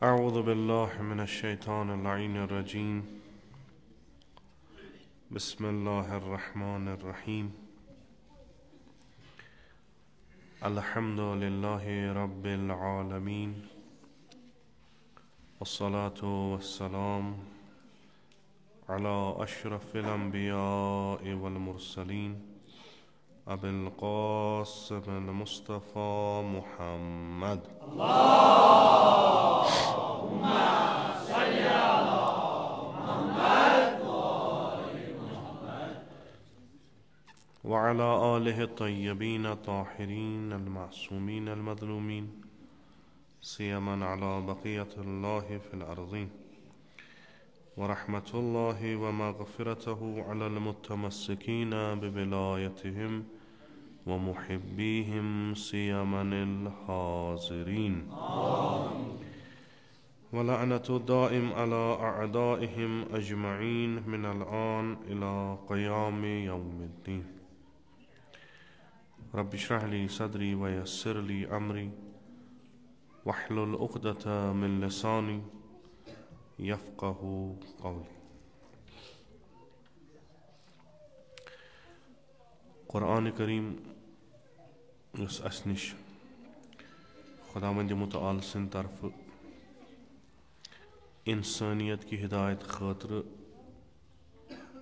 أعوذ بالله من الشيطان اللعين الرجيم. بسم الله الرحمن الرحيم. الحمد لله رب العالمين، والصلاة والسلام على أشرف الأنبياء والمرسلين أبي القاسم المصطفى محمد. اللهم صل على محمد وعلى آله الطيبين الطاهرين المعصومين المظلومين، سيما على بقية الله في الأرضين، ورحمة الله ومغفرته على المتمسكين بولايتهم ومحبيهم سيما الحاضرين. ولعنة الدائم على أعدائهم أجمعين من الآن إلى قيام يوم الدين. رب اشرح لي صدري ويسر لي أمري واحلل عقدة من لساني يفقه قولي. قرآن كريم یُس اَسہِ نِش خۄداوندِ مُتعال سٕنٛدِ طرفہٕ اِنسٲنیت کی ہدایت خٲطرٕ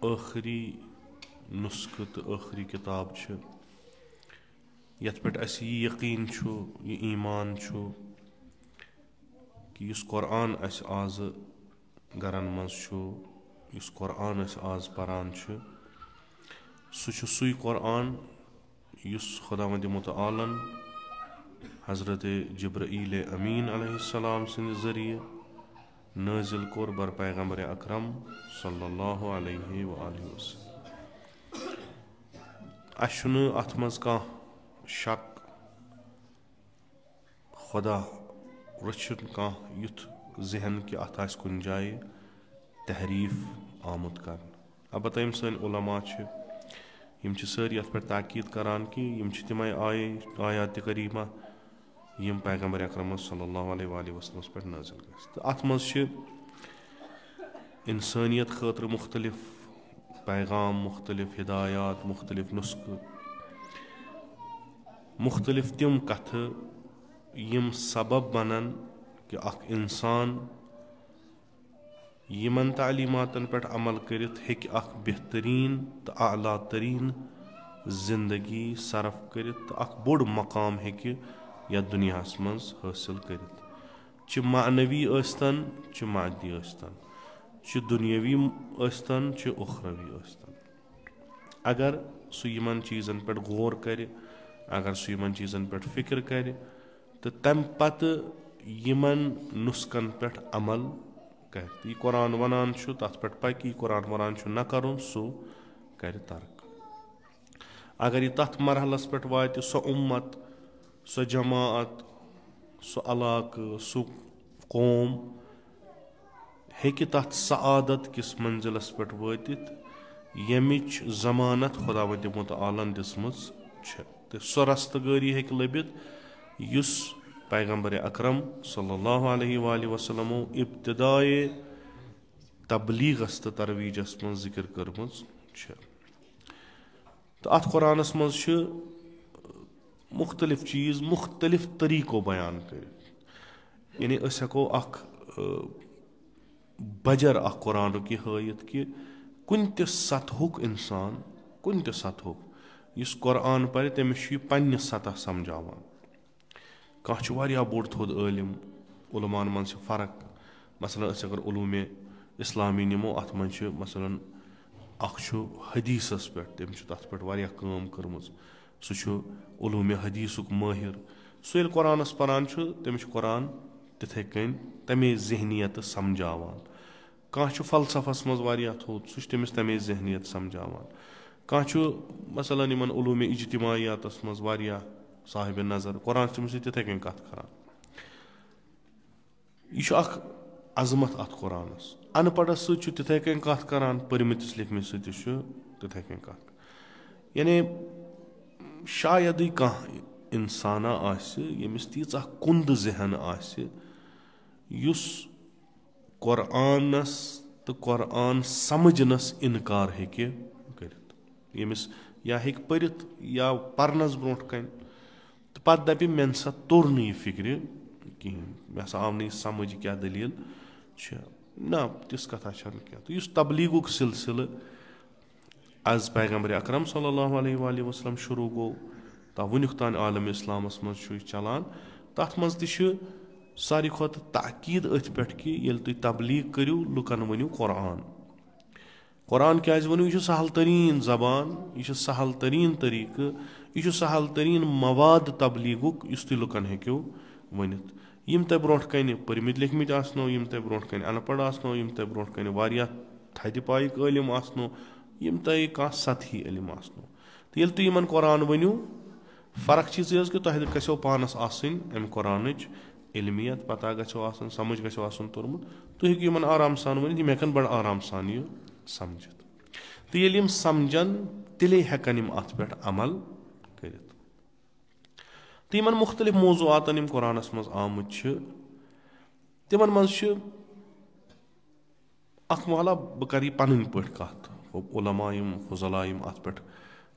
ٲخری نُسخہٕ تہٕ ٲخری کِتاب چھِ، یَتھ پٮ۪ٹھ اَسہِ یہِ یقیٖن چھُ، یہِ ایٖمان چھُ کہِ یُس قرآن اَسہِ آزٕ گرن منٛز چھُ، یُس قرآن أسۍ آز پران چھِ، سُہ چھُ سُے قرآن یُس خۄداوندِ مُتعالن حضرت جبرائیل أمیٖن علیہ السلام سٕنٛدِ ذٔریعہٕ نٲزِل کوٚر بر پیغمبر اکرم صلی اللہ علیہ وآلہ وسلم. اَسہِ چھُنہٕ اَتھ منٛز کانٛہہ شک، خۄدا رٔچھِنۍ کانٛہہ یُتھ ذہن کہِ اَتھ آسہِ کُنہِ جایہِ تحریٖف آمُت کرنہٕ. البتہ یِم سٲنۍ علما چھِ، یِم چھِ سٲری یَتھ پٮ۪ٹھ تاکیٖد کران کہِ یِم چھِ تِمے آیاتِ کریٖمہ یِم پیغمبر اکرم صلی اللہ علیہ وآلہ وسلمس پٮ۪ٹھ نٲزِل گژھِ. تہٕ اَتھ منٛز چھِ اِنسٲنیت خٲطرٕ مختلف پیغام، مختلف ہدایات، مختلف نُسخہٕ، مختلف تِم کتھٕ یِم سبب بنن کہِ اکھ اِنسان یِمن تعلیٖماتن پٮ۪ٹھ عمل کٔرِتھ ہیٚکہِ اکھ بہتریٖن تہٕ اعلیٰ تریٖن زندگی صرف کٔرِتھ تہٕ اکھ بوٚڑ مقام ہیٚکہِ یتھ دُنیاہس منٛز حٲصِل کٔرِتھ، چہِ معنوی ٲسۍتن چہِ مادی ٲسۍتن، چہِ دُنیٲوی ٲسۍتن چہِ اُخروی ٲسۍتن. اگر سُہ یِمن چیٖزن پٮ۪ٹھ غور کرِ، اگر سُہ یِمن چیٖزن پٮ۪ٹھ فِکر کرِ تہٕ تمہِ پتہٕ یِمن نُسخن پٮ۪ٹھ عمل کرِ، تہٕ یہِ قرآن ونان چھُ تتھ پٮ۪ٹھ پکہِ، یہِ قرآن ونان چھُ نہ کرُن سُہ کرِ ترک. اگر یہِ تتھ مرحلس پٮ۪ٹھ واتہِ، سۄ اُمت، سۄ جماعت، سُہ علاقہٕ، سُہ قوم ہیٚکہِ تتھ سعادت کِس منزِلس پٮ۪ٹھ وٲتِتھ ییٚمِچ ضمانت خۄداوندِ مُتعالن دِژمٕژ چھےٚ، تہٕ سۄ رستہٕ گٲری ہیٚکہِ لٔبِتھ یُس پیغمبر اکرم صلی اللہ علیہ وآلہ وسلمو ابتدائے تبلیغس تہٕ ترویجس منٛز ذِکر کٔرمٕژ چھےٚ. تہٕ اتھ قرآنس منٛز چھِ مختلف چیٖز مختلف طریٖقو بیان کٔرِتھ. یعنی أسۍ ہٮ۪کو اکھ بجر اکھ قرآنُک یہِ ہٲیِتھ کہِ کُنہِ تہِ سطحُک اِنسان، کُنہِ تہِ سطحُک یُس قرآن پرِ تٔمِس چھُ یہِ پننہِ سطح سمجھاوان. کانٛہہ چھُ واریاہ بوٚڑ تھوٚد عٲلِم، علماہن منٛز چھِ فرق. مثلاً أسۍ اگر علوٗمے اِسلامی نِمو، اتھ منٛز چھِ مثلاً اکھ چھُ حدیٖثس پٮ۪ٹھ، تٔمۍ چھُ تتھ پٮ۪ٹھ واریاہ کٲم کٔرمٕژ. सह छु उलूम हदीसुक माहिर सह येल कुरानस परान छु तमिस कुरान तिथे कन तमे जहनियत समझावान कह फलसफस मज वारिया थोद सह तमिस तमे जहनियत समझावान कह मसलन इन उलूम इज्तिमायातस मज वारिया साहिब नजर कुरान तमिस तिथे कन कथ करान यह अजमत अत कुरानस अनपढ़स तिथे कन कथ करान परमितस लिखमिस तिथे कन कथ यानी शायद कह इंसाना यमिस तीच कुंद जहन युस कुरानस तो कुरान समझनस इनकार हेके करित यमिस या हेक परित या परनस ब्रोट कन तो पत दपि मे सा तोर न यह फिक्र कहें मे सा आव न समझ क्या दलील ना तिस कथा क्या तो इस तबलीगुक सिलसिल आज पैगम्बर अकरम सल्लल्लाहु अलैहि वसल्लम शुरू गो ता वुनिक तान आलम इस्लामस मज चलान तथ मज त सारी खुद ताकीद अथ पे कि ये तुम तबलीग करू लुकन वनु कुरान कुरान क्या वनु यह सहल तरीन जबान यह सहल तरीन तरीक यह सहल तरीन मवाद तबलीगुक इस तुम लुकन हेक्यो वनित यम तह ब्रोट कन परमित लिखमित आसनो यम तह ब्रोट कन अनपढ़ आसनो यम तह ब्रोट कन वारिया थद पाइक इलम आसनो यम तह कह सतही इलम आसनो तो ये तुम इन कुरान वनु फर्क चीज कि तुम गो पानस आम कुरान इलमियत पता गो समझ गो तोर्मुत तुम हेकु इन आराम सान वन यम हेकन बड़ आराम सान यह समझित तो ये समझन तेले हेकन अत पे अमल कर तो इन मुख्तलिफ मौजूआतन यम कुरानस मज आमुत तिमन मज वाला बह कर पन पे कत उलमा फजला अत पे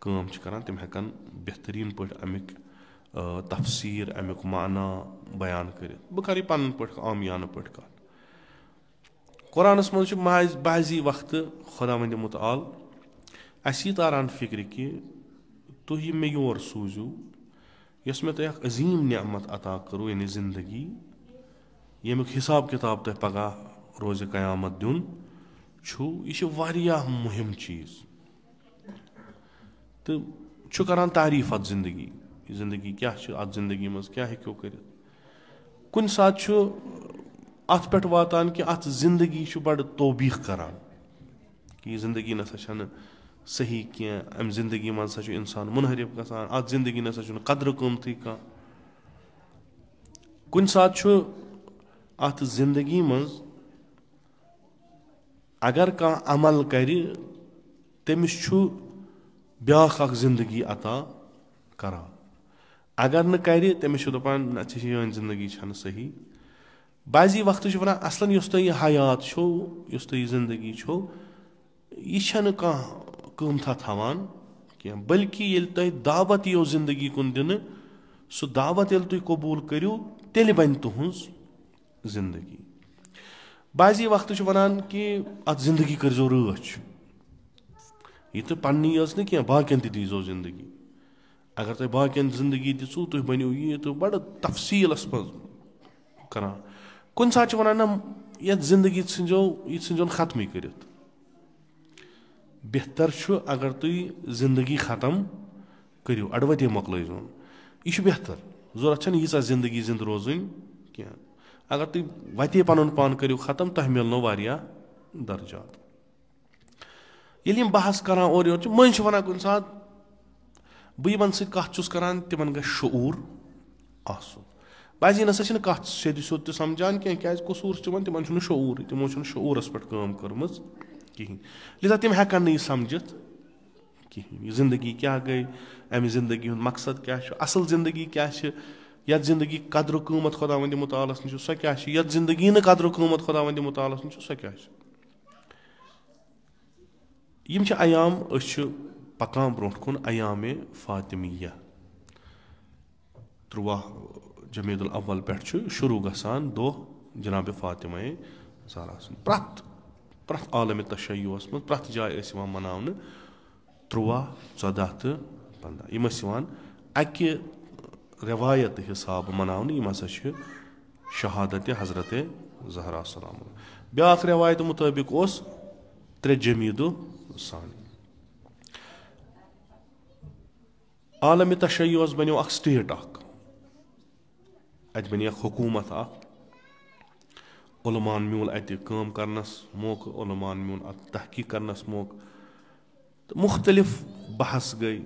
काम करान तम हेकन बेहतरीन पे अमिक तफसीर अमिक माना बयान कर बह कर पन पे आमियान पे कत कुरानस मज बाजी वक्त खुदावंद मुतआल अस यह तारान फिक्र कि तुह मे योर सूजू यस मे तुह अजीम नियमत अता करो यानी जिंदगी यमुक हिसाब किताब तुह पगह रोज कयामत दिन यह मुहिम चीज तो करान तारीफ अत जिंदगी क्या अत जिंदगी मज क्या हेक्यो कर कुन सात अत पे वातान कि अत जिंदगी बड़ तोबीख करान कि यह जिंदगी नसा सही कह अम जिंदगी मज इंसान मुनहरिफ गसान अत जिंदगी नसा कदर कीमती कह कुन सात अत जिंदगी मज अगर कह अमल कर तमिस ब्याख जिंदगी अता करान अगर न कर तमिस दपान न जिंदगी सही बाजी वक्त वन असलन युस तुह यह हयात युस तुह जिंदगी यह कह कीमथा थवान कह बल्कि ये तुह दावत यो जिंदगी कुन दिन सह दावत ये तुम कबूल करू तेल बन तुहज जिंदगी बाजी वक्त वनान कि अत जिंदगी करजो रच यह तो पन्नी न कह बाकियन दीजो जिंदगी अगर तुम बाकियन जिंदगी दिसू तुम बनो यह तो बड़ तफसीलस मज करान कुन सात वनान ना ये जिंदगी इन खत्म कर बेहतर अगर तुम जिंदगी खत्म करू अड़वते मोकलोन यह बेहतर जरूरत यीचा जिंदगी जिंद रोजन कह अगर तुम वते पन पान करू खत्म तह मिलनो वारिया दर्जात ये बहस करान और योर मन वन कुन सात बह यमन सत करान तिमन ग शऊर आसुन बाजी नसा कत सेद सोद समझान क्या कसूर तिमन शऊर तमो शऊरस पे काम कर्म कहें लिजा तम हेकन न समझित कहें जिंदगी क्या गई अमि जिंदगी हूँ मकसद क्या असल जिंदगी क्या यत जिंदगी कदर कीमत खुदावंद मुतालस नश सो क्या यत जिंदगी न कदर कीमत खुदावंद मुतालस नश सो क्या यम अयाम पकान ब्रोट कुन अयाम फातिमिया 13 जमीदुल अव्वल पे शुरू गसान दो जनाब फातिमा ज़हरा प्रथ आलम तशय्युस मज प्रथ जाय मनावन 13, 14 तो 15 यम अकि रवायत हिसाब मनावन यम हसा शहादत हजरत ज़हरा सलाम ब्याख रवायत मुताबिक 3 जमीदु सानी عالمِ تشیعس بنیو اکھ سٹیٹ اکھ، اتہِ بنے اکھ حکوٗمت اکھ، علماءن میوٗل اتہِ کٲم کرنس موقعہٕ، علماءن میوٗل اتھ تحقیٖق کرنس موقعہٕ، تہٕ مختلف بحث گٔے،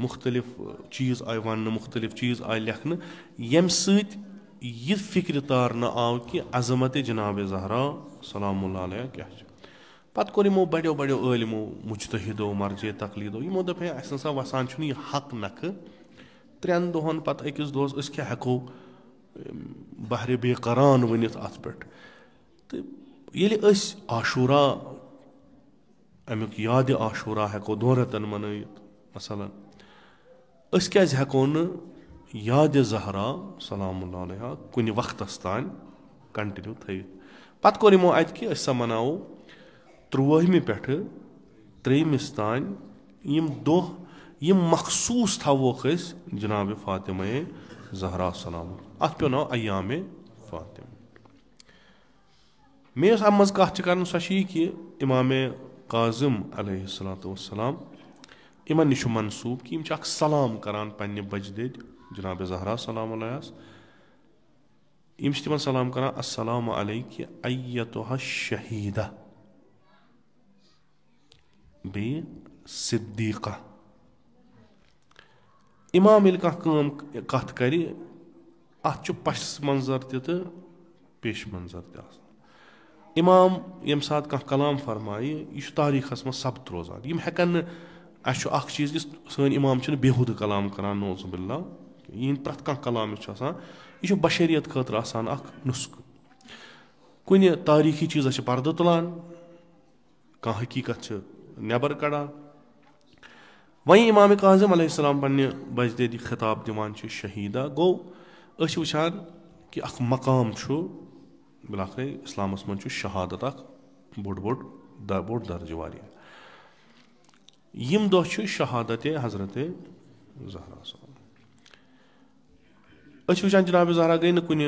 مختلف چیٖز آیہِ وننہٕ، مختلف چیٖز آیہِ لیکھنہٕ، ییٚمہِ سۭتۍ یہِ فکرِ تارنہٕ آو کہِ عظمتِ جناب زہرا سلام اللہ علیہ کیٛاہ چھِ. پتہٕ کوٚر یِمو بڑیو بڑیو عٲلمو مُجتہِدو مرجے تقلیٖدو، یِمو دوٚپ ہے اسہِ نسا وسان چھُنہٕ یہِ حق نکھٕ 3 دۄہن پتہٕ أکِس دۄہس أسۍ کیٛاہ ہٮ۪کو بہرِ بے قران ؤنِتھ اتھ پٮ۪ٹھ. تہٕ ییٚلہِ أسۍ عاشوٗرا امیُک یادِ عاشوٗرا ہٮ۪کو 2 رٮ۪تن منٲیِتھ مثلاً، أسۍ کیٛازِ ہٮ۪کو نہٕ یادِ زہرا سلام اللہ علیہ کُنہِ وقتس تانۍ کنٹِنیوٗ تھٲیِتھ. پتہٕ کوٚر یِمو اتہِ کہِ أسۍ سا مناوو 13مہِ پٮ۪ٹھٕ 3مِس تانۍ یِم دۄہ یِم مخصوٗص تھاووکھ أسۍ جناب فاطمہ زہرا سلام. اتھ پیٚو ناو ایامِ فاطمہ. مےٚ یۄس اَمہِ منٛز کتھ چھِ کران سۄ چھِ یہِ کہِ امامِ کاظم علیہ الصلوۃ والسلام یِمن نِش چھُ منصوٗب کہِ یِم چھِ اکھ سلام کران پننہِ بجدِد جناب زہرا سلام اللہس. یِم چھِ تِمن سلام کران السلام علیکِ ایتُہا شہیٖدہ، بیٚیہِ صدیٖقہ. اِمام ییٚلہِ کانٛہہ کتھ کرِ اتھ چھُ پس منظر تہِ تہٕ پیش منظر تہِ آسان. اِمام ییٚمہِ ساتہٕ کانٛہہ کلام فرمایہِ یہِ چھُ تٲریٖخس منٛز ثبت روزان. یِم ہٮ۪کن نہٕ، اسہِ چھُ اکھ چیٖز کہِ سٲنۍ اِمام چھِنہٕ بےحوٗدٕ کلام کران نعوذ باللہ، یِہنٛدۍ پرٛٮ۪تھ کانٛہہ کلام یُس چھُ آسان یہِ چھُ بشریت خٲطرٕ آسان اکھ نُسخہٕ. کُنہِ تٲریٖخی چیٖزس چھِ پردٕ تُلان، کانٛہہ حقیٖقت چھِ نٮ۪بر کڑان. وۄنۍ امامِ کاظم علیہ السلام پننہِ بجدِد خطاب دِوان چھِ شہیٖدہ، گوٚو أسۍ چھِ وٕچھان کہِ اکھ مقام چھُ بِلاخرے اسلامس منٛز چھُ شہادت اکھ بوٚڑ درجہٕ واریاہ. یِم دۄہ چھِ شہادتِ حضرت زہرا صٲب. أسۍ چھِ وٕچھان جناب زہرا گٔے نہٕ کُنہِ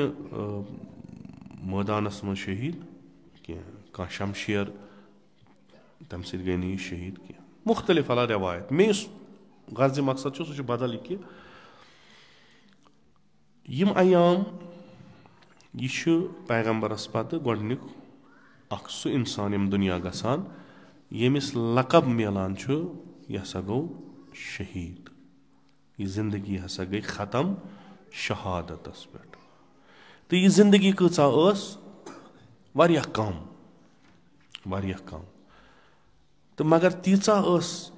مٲدانس منٛز شہیٖد کینٛہہ، کانٛہہ شمشیر تمہِ سۭتۍ گٔے نہٕ یہِ شہیٖد کینٛہہ. مختلف علا رٮ۪وایت. مےٚ یُس غرضِ مقصد چھُ سُہ چھُ بدل یہِ کہِ یِم ایام یہِ چھُ پیغمبرس پتہٕ گۄڈنیُک اکھ سُہ انسان ییٚمہِ دُنیا گژھان ییٚمِس لقب مِلان چھُ یہِ ہسا گوٚو شہیٖد. یہِ زندگی ہسا گٔے ختم شہادتس پٮ۪ٹھ. تہٕ یہِ زندگی کۭژاہ ٲس؟ واریاہ کم، واریاہ کم. تہٕ مگر تیٖژاہ ٲس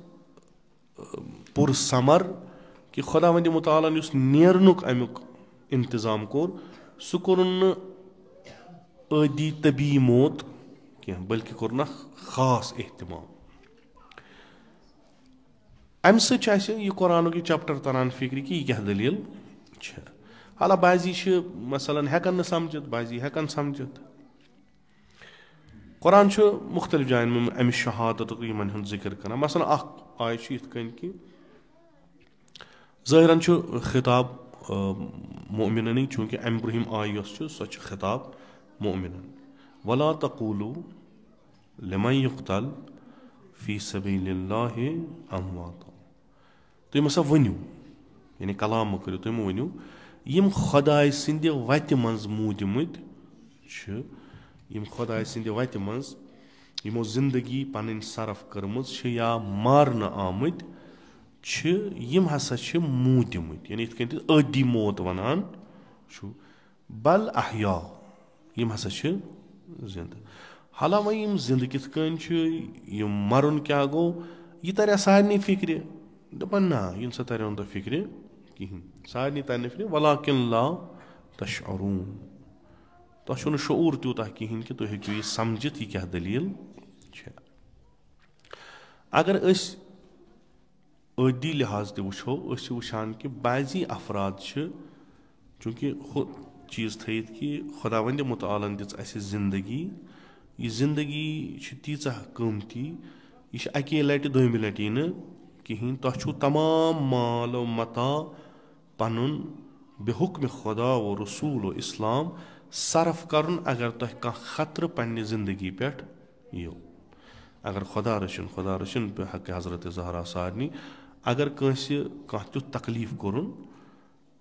پُرثمر کہِ خۄدا وندِ مُتعالن یُس نیرنُک امیُک انتظام کوٚر سُہ کوٚرُن نہٕ عٲدی طبی موت کینٛہہ بٔلکہِ کوٚرنکھ خاص احتمام. امہِ سۭتۍ چھُ اسہِ یہِ قۄرانُک یہِ چیپٹر تران فکرِ کہِ یہِ کیٛاہ دٔلیٖل چھِ. حالا بعضی چھِ مثلاً ہٮ۪کان نہٕ سمجھِتھ، بعضی ہٮ۪کان سمجھِتھ. قۄران چھُ مختلف جاین امہِ شہادتُک یِمن ہُنٛد ذِکر کران. مثلاً اکھ آیہِ چھِ یِتھ کٔنۍ کہِ ظٲہرن چھُ خطاب مُؤمِننٕے، چوٗنٛکہِ امہِ برٛونٛہِم آیہِ یۄس چھِ سۄ چھِ خطاب مُؤمِنن. ولا تقولوا لمن يقتل في سبيل الله امواتا. تُہۍ مہ سا ؤنِو، یعنی کلام مہ کٔرِو، تُہۍ مہ ؤنِو یِم خۄداے سٕنٛدِ وتہِ منٛز موٗدمٕتۍ چھِ، یِم خۄداے سٕنٛدِ وتہِ منٛز یِمو زندگی پنٕنۍ صرف کٔرمٕژ چھِ یا مارنہٕ آمٕتۍ چھِ، یِم ہسا چھِ موٗدمٕتۍ. یعنی یِتھ کٔنۍ تُہۍ عٲدی موت ونان چھُو. بل احیا، یِم ہسا چھِ زندٕ. حالا وۄنۍ یِم زندٕ کِتھ کٔنۍ چھِ، یِم مرُن کیٛاہ گوٚو، یہِ ترِ سارنٕے فکرِ. دپان نہ یہِ نسا تریو نہٕ تۄہہِ فکرِ کہیٖنۍ، سارنٕے ترِ نہٕ فکرِ. ولٰکن لا تشعرون، تۄہہِ چھُو نہٕ شعوٗر تیوٗتاہ کہیٖنۍ کہِ تُہۍ ہیٚکِو یہِ سمجھِتھ یہِ کیٛاہ دٔلیٖل چھےٚ. اگر أسۍ عٲدی لحاظ تہِ وٕچھو، أسۍ چھِ وٕچھان کہِ بعضی افراد چھِ چوٗنٛکہِ ہُہ چیٖز تھٲیِتھ کہِ خۄدا وندِ مُتعالن دِژ اسہِ زندگی. یہِ زندگی چھِ تیٖژاہ قۭمتی، یہِ چھِ اکی لٹہِ دوٚیمہِ لٹہِ یی نہٕ کہیٖنۍ. تۄہہِ چھُو تمام مال و متا پنُن بے حُکمہِ خۄدا و رسوٗل و اسلام صرف کرُن اگر تۄہہِ کانٛہہ خطرٕ پننہِ زندگی پٮ۪ٹھ یِیو. اگر خۄدا رٔچھِنۍ بہٕ ہٮ۪کہٕ حضرت زہرا سارنٕے، अगर कंसे कह तुथ तकलीफ कोरुन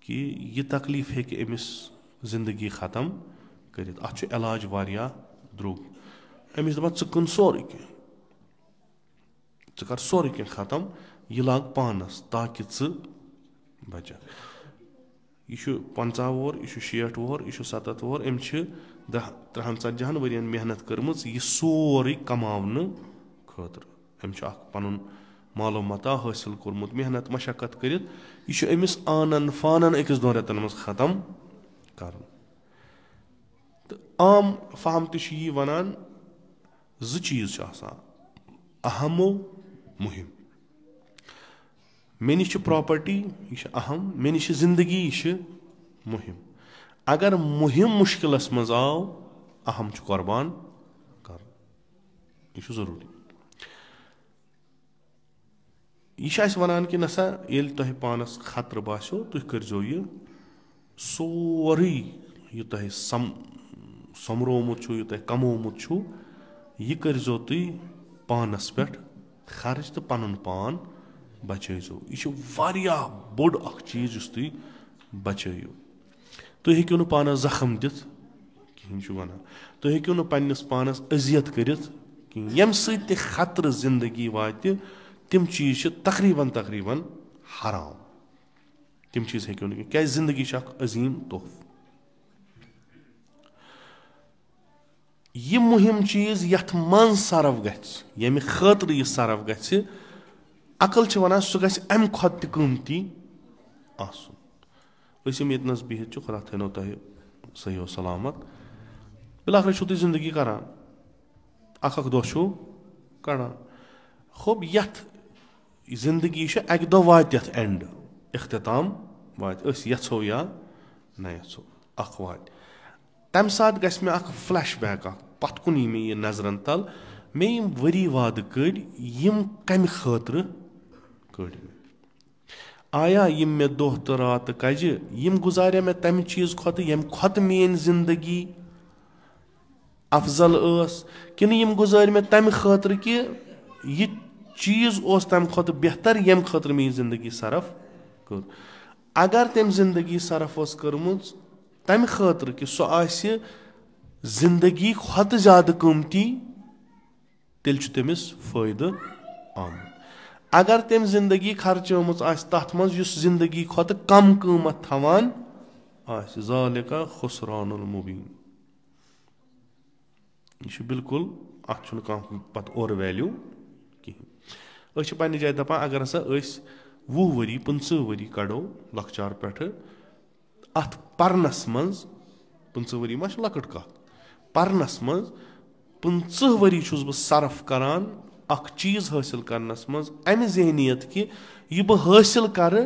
कि यह तकलीफ हेके अमिस जिंदगी ख़त्म करित अत इलाज वारिया द्रुग अमिस दपान च कन सोरे कह कर सोरे कह ख़त्म यह लाग पानस ताकि च बचा यह 50 वोर यह 60 वोर यह 70 वोर अम 30-40 वरियन मेहनत कर्म यह सोरे कमावने खतर अम पन मालो मता हासिल कोर्मुत मेहनत मशक्कत करित यह अमिस आनन फानन अकिस 2 रेतन मज खत्म कर आम फहम तह वनान 2 चीज अहमो मुहिम मे निश प्रॉपर्टी यह अहम मे निश जिंदगी यह मुहिम अगर मुहिम मुश्किलस मज आव अहम कुर्बान कर यह जरूरी यह वनान कि नसा ये तुह पानस खतर बासो तुह करो यह सोरे यह तुह समरोमुत यह तुह कमोमुत यह करो तुह पानस पे खर्च तो पन पान बचो यह बोड़ चीज तुह बचो तुह हेक्यो न पानस जख्म दित कहें वनान तुह हेक्यो न पन्निस पानस अजियत करित यम सत खतर जिंदगी वात तिम चीज तकरीबन हराम तिम चीज हेक्यो न क्या जिंदगी अजीम तोहफ यह मुहिम चीज यथ मन सरफ गमे खतर यह सरफ ग अकल वनान सह गम खुद कीमती आसम यतनस बिहित खुदा थो तुह सही सलामत बिलाखिर तुम जिंदगी करान अख दो कड़ान खूब यथ जिंदगी अक दो वात एंड इख्तिताम वात यो या न यो अख वात तम सात गस मे फ्लैश बैक पत कुन मे यह नजरन तल मे यम वरी वाद कड़ यम कम खतर कड़ आया यम मे दोह तो रात कज यम गुजारे मे तम चीज खुद यम खुद मेन जिंदगी अफजल किन यम गुजार मे तम खतर कि यह चीज तम खुद बेहतर यम खतर मे जिंदगी सरफ कर अगर तम जिंदगी सरफ कर्म तम खतर कि सह जिंदगी खुद ज्यादा कीमती तेल तमिस फायदे आमद अगर तम जिंदगी खर्चम तथ मज जिंदगी खुद कम कीमत थवान ज़ालिका खुसरानुल मुबीन यह बिल्कुल अत पत और वैल्यू कहें पन्ने जाए दपान अगर हसा 20 वरी 15 वरी कड़ो लकचार पे अत परनस मज 15 वरी मा लकट कत परनस मज 15 वरी बह सरफ करान अख चीज हासिल करनस मज अमि जहनीत कि यह बह हासिल कर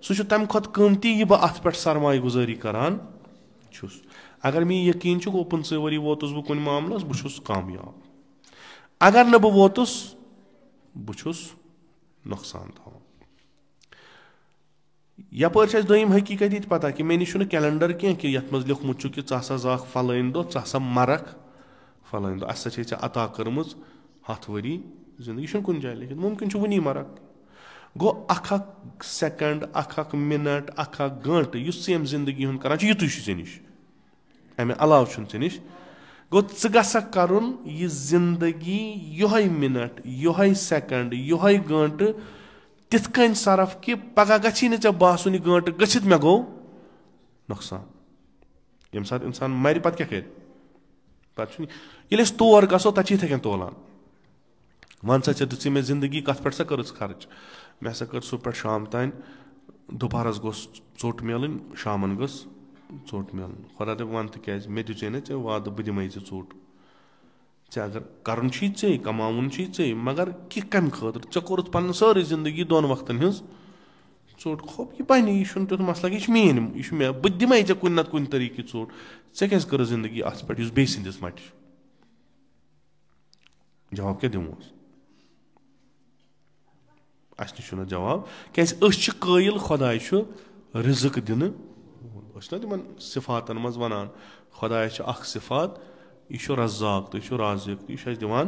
सह तम खुद कीमती यह बह अत पे सरमाय गुजारी करान अगर मे यकीन गो 15 वरी वोतुस बह कुन मामलस बह कामयाब अगर न बह वोतुस बह नुकसान थवान यपर दोम हकीकत ये पता कि मे निश कैलेंडर कह ये मज लिखमुत कि ज़ा फलान दो ज़ा मरख फलान दो असा चे अता कर्म 100 वरी जिंदगी कुन जाए लिखित मुमकिन वनी मरख गो अख सेकंड अख मिनट अख गंट यम जिंदगी हूं कर युत ऐ निश अमे अलाव ऐ निश गो गसक करुन यह जिंदगी योहै मिनट योहै सेकंड योहै गंट तिथ कन सरफ कि पगह गछि न बासन यह गंट गछित मे गो नुकसान यम सात इंसान मर पत क्या कर पे तौर गो तथ इथे तोलान वन सा चे मे जिंदगी कत पे सा कर खर्च मे हसा कर सह पे शाम तान दोपहरस गोस चोट मिलन शामन गस चोट मिलन खुदा दे वन क्या मे दिचे ना ऐ वाद बह दिमे चोट अगर करन ऐ कमावन ऐ मगर कि कम खतर ऐ कोर पन सारी जिंदगी 2 वक्तन हज चोट खूब यह बन यह तुथ मसला यह मेन यह बह दिमे ऐ कुन नत कुन तरीके चोट ऐ क्या कर जिंदगी अत पे बे सदिस मट जवाब क्या दिमोस अस निश जवाब क्या कायल खुदाय रिजक दिन ना तिमन सिफातन मज वनान खुदाय सिफात यह रज़ाक तो यह राज़िक तो यह दिवान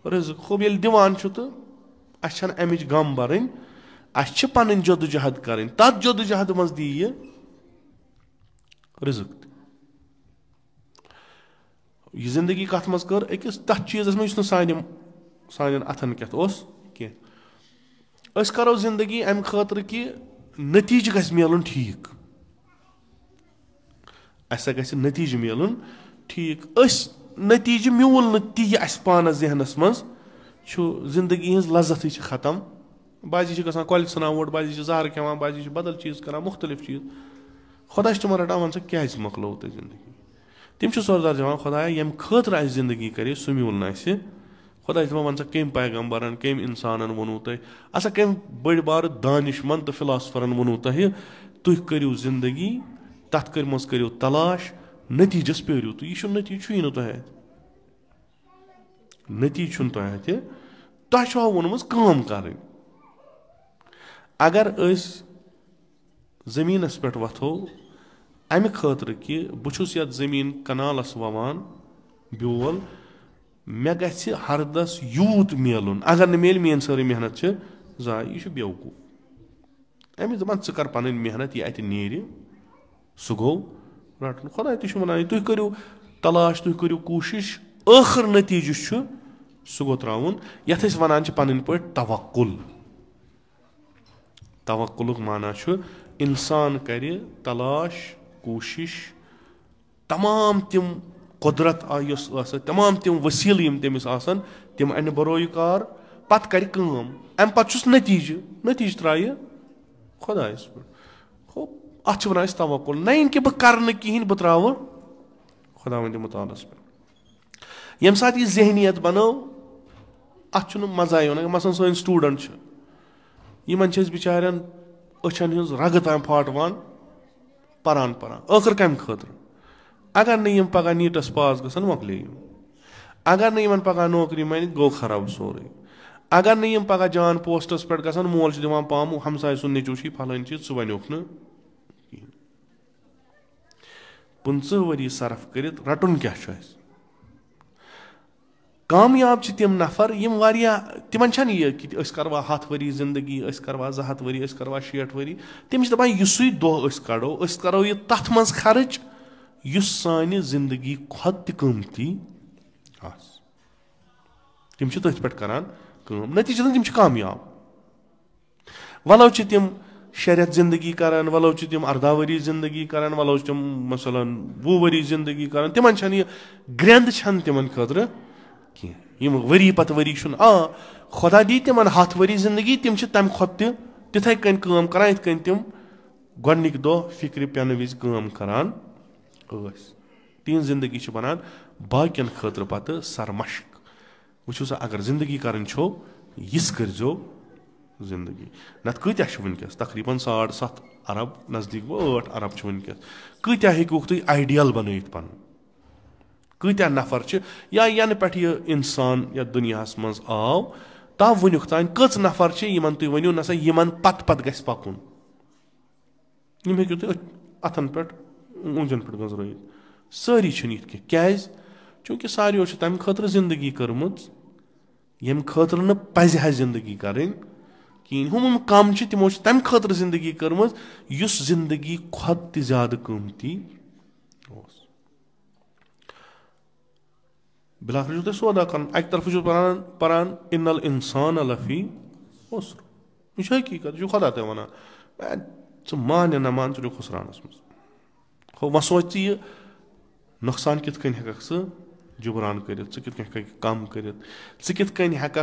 रिजक खूब ये दिवान तो अस अमिच गम बरन अस पन जदोजहद कर तथ जदोजहद मज दी यह रिज़्क यह जिंदगी कत मज कर अकिस तथ चीज़ मज सान अथन कत कह करो जिंदगी अम खतर कि नतीज गस मिलन ठीक असा गस नतीज मिलन ठीक नतीज मूल न ती अस पानस जहनस मज जिंदगी हज लज्जत खत्म बाजी गसान कल सान वोट बाजी जहर खेवान बाजी बदल चीज़ कर मुख्तलिफ चीज़ खुदा तमन रटान वन क्या मकलो तो जिंदगी तम सोजार दिवान खुदा यम खतर अस जिंदगी करे सह मूल न खुदा वन कम पैगम्बरन कम इंसानन वोनू तुह असा कम बड़ बार दानिशमंद तो फिलासफरन वोनू तुह तुह करू जिंदगी तथ कर मज करू तलाश नतीजस पेरू तो यह नतीज छुई ना तुह नतीज तुह तुह वोनमुत काम कर अगर जमीनस पे वथो अमि खतर कि बहुस ये जमीन कनालस ववान ब्योल मे गि हरदस यूत मिलन अगर न मिल मेन सारी मेहनत जाय यह बेवकूफ अमिस दपान कर पन मेहनत यह अत नीर सह गो रटन खुदा वन तुह करू तलाश तुह करू कोशिश आखिर नतीज सह गो त्राउन यथ वन पन पे तवक्कुल तवक्कुलुक माना इंसान कर तलाश कोशिश तमाम तिम कुदरत तमाम तिम वसील तमिस तम अन बरोय कार पत कर अम पत नतीज त्राय खुदायस पे अत वन तवक्कुल न कि बह कर कहें बह त्राव खुदा वंद मुतालस पे यम सात यह जहनियत बनो अत मजा यवन मसलन सन स्टूडेंट यमन बिचारन अछन हज रग ताम फाटवान परान आखिर कम खतर अगर नम पगह नीटस पास गसन मकले अगर नम पगह नौकरी मन गो खराब सोरे अगर नम पगह जान पोस्टस पे गसन मोल दिवान पाम हमसाय सुन नेचू फलान चीज सह वनोक न 15 वरी सर्फ कर रटन क्या कामयाब तम नफर तिमन यह कि करवा 100 वरी जिंदगी करवा 200 वरी करवा 60 वरी तम दपान युसुई दह करो यह तथ मज खर्च युस सानि जिंदगी खुद त कीमती तम तथ पे करान नतीजतन तम कामयाब वलो तम 6 रेत जिंदगी करान वलो तम 18 वरी जिंदगी करान वलो तम मसलन 20 वरी जिंदगी करान तिमन यह ग्रेंद तिमन खतर कह वरी पत वरी खुदा दी तिमन 100 वरी जिंदगी तम तम खुद तिथे कन कर इत कन तम गोडनिक दह फिक्र पेन विज करान तीन जिंदगी बनान बाकियन खतर पत सरमशक वो अगर जिंदगी कर यिस करो जिंदगी नत कत्या वनकस तकरीबन 7.5 अरब नजदीक 8 अरब वनकस कत्या हेकु तुम आइडियल बनत पन कत्या नफर या यन पे इंसान या दुनिया मज आव ता वनुक तान कच नफर यमन तुम वनु नसा यमन पत पत गस पकुन यम हेकु तुम अथन पे ऊंजन पे गजरत सारी ये क्या चूंकि सारियों तम खतर जिंदगी कर्म यम खतर न पजह जिंदगी करें कहें हम कम तमो तम खतर जिंदगी कर्म युस जिंदगी खुद त ज्यादा कीमती बिलाखिर तुम सौदा कर अक तरफ पान इन्नल इंसान लफी खुसर यह हकीकत खुदा ते वन मान न मान च खुसरानस मज वन सोच यह नुकसान कित हेक जुबरान कर कम कर कित हेक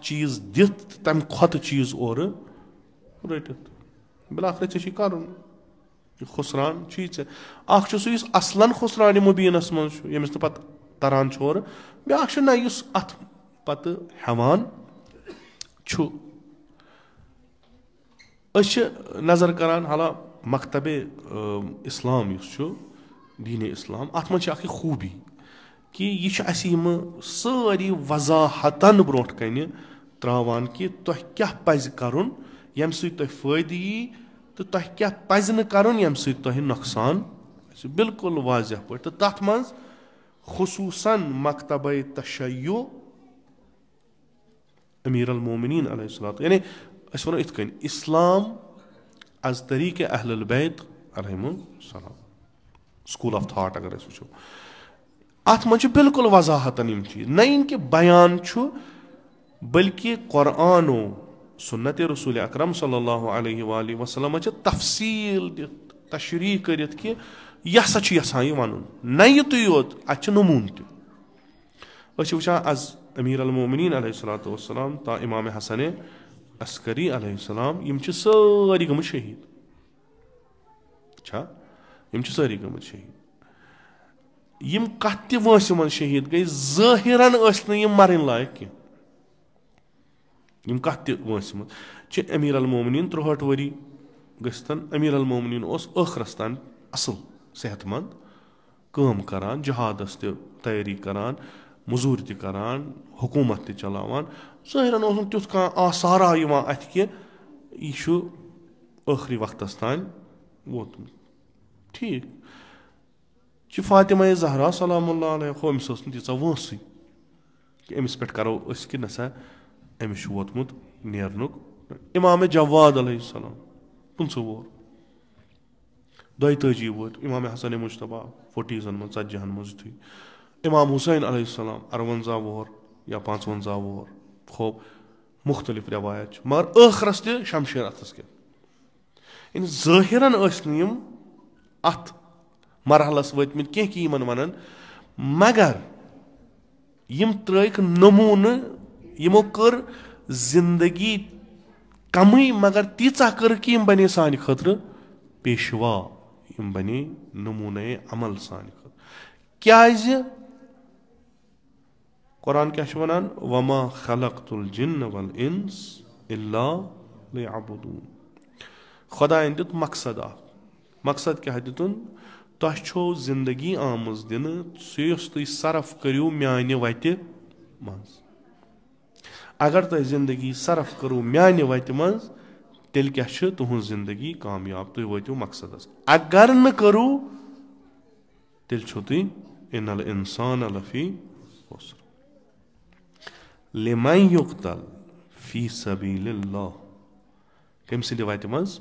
चीज दित तम खुद चीज और रटित बिलाखिर ऐ कर खुसरान सह असलन खुसरान मुबीनस मज यमिस पे तरान और ब्या अत पत हेवान नजर करान हाला मकतब इस्लाम दीन इस्लाम अत मज खूबी कि यह सारी वजाहतन ब्रोट कन त्रावान कि तुह क्या पज करुन यम सह फायद यी तो तुह क्या पज न करुन यम सह तुह नुकसान बिल्कुल वाजह पे तो तथ मज खुसूसन मकतब तशय्यो अमीर अल मोमिनीन अलैहिस्सलाम यानी أسۍ وَنو یِتھ کٔنۍ اِسلام از طریٖقہ اہل البیت علیہم السلام سکوٗل آف تھاٹ اگر أسۍ وٕچھو اَتھ منٛز چھِ بِلکُل وضاحتن یِم چیٖز نہ یِن کہِ بیان چھُ بٔلکہِ قۄرآنو سُنت رسوٗلِ اکرم صلی اللہ علیہ وآلہ وسلم چھِ تفصیٖل دِتھ تشریح کٔرِتھ کہِ یہِ ہسا چھُ یژھان یہِ وَنُن نہ یِتُے یوت اَتہِ چھُ نموٗن تہِ أسۍ چھِ وٕچھان آز امیٖر المومنیٖن علیہ الصلوۃ والسلام تا اِمامِ حسنِ عسکری علیہ السلام یِم چھِ سٲری گٔمٕتۍ شہیٖد چھا یِم چھِ سٲری گٔمٕتۍ شہیٖد یِم کتھ تہِ وٲنٛسہِ منٛز شہیٖد گٔے ظٲہِرن ٲسۍ نہٕ یِم مَرٕنۍ لایق کینٛہہ یِم کتھ تہِ وٲنٛسہِ منٛز چھِ امیٖر المومنیٖن 63 ؤری گٔژھتن امیٖر المومنیٖن اوس ٲخرس تام اصٕل صحت منٛد کٲم کران جہادس تہِ تیٲری کران موٚضوٗرۍ تہِ کران حکوٗمت تہِ چلاوان ظٲہِرن اوس نہٕ تیُتھ کانٛہہ آثارا یِوان اتھِ کہِ یہِ چھُ ٲخری وقتس تام ووتمُت ٹھیٖک چھِ فاطمہ زہرا سلام اللہ علیہ أمِس ٲس نہٕ تیٖژاہ وٲنٛسٕے کہِ أمِس پٮ۪ٹھ کرو أسۍ کہِ نہ سا أمِس چھُ ووتمُت نیرنُک اِمامِ جواد علیہ السلام 25 وُہُر 32 وُہُر اِمامِ حسنِ مُجتبیٰ 40s منٛز 40 منٛز یُتھُے اِمام حُسین علیہ السلام 58 وُہُر یا 55 وُہُر خوب مُختٔلِف رٮ۪وایت چھِ مگر ٲخرس تہِ شمشیر اتھس کٮ۪تھ یعنی ظٲہِرن ٲسۍ نہٕ یِم اتھ مرحلس وٲتمٕتۍ کینٛہہ کہِ یِمن ونان مگر یِم ترٲیکھ نموٗنہٕ یِمو کٔر زندگی کمٕے مگر تیٖژاہ کٔرٕکھ کہِ یِم بنے سانہِ خٲطرٕ پیشوا یِم بنے نموٗنے عمل سانہِ خٲطرٕ کیازِ قۄران کیاہ چھُ ونان وما خلقت الجن والانس الا ليعبدون خۄدایَن دیُت مقصد اکھ مقصد کیاہ دِتُن تۄہہِ چھو زندگی آمٕژ دِنہٕ سُہ یُس تُہۍ صرف کٔرِو میانہِ وتہِ منٛز اگر تۄہہِ زندگی صرف کٔرٕو میانہِ وتہِ منٛز تیٚلہِ کیاہ چھِ تُہنٛز زندگی کامیاب تُہۍ وٲتِو مقصدس اگر نہٕ کٔرٕو تیٚلہِ چھُو تُہۍ ان الانسان لفی خسر لمن یقتل فی سبیل اللہ کٔمۍ سٕنٛدِ وتہِ منٛز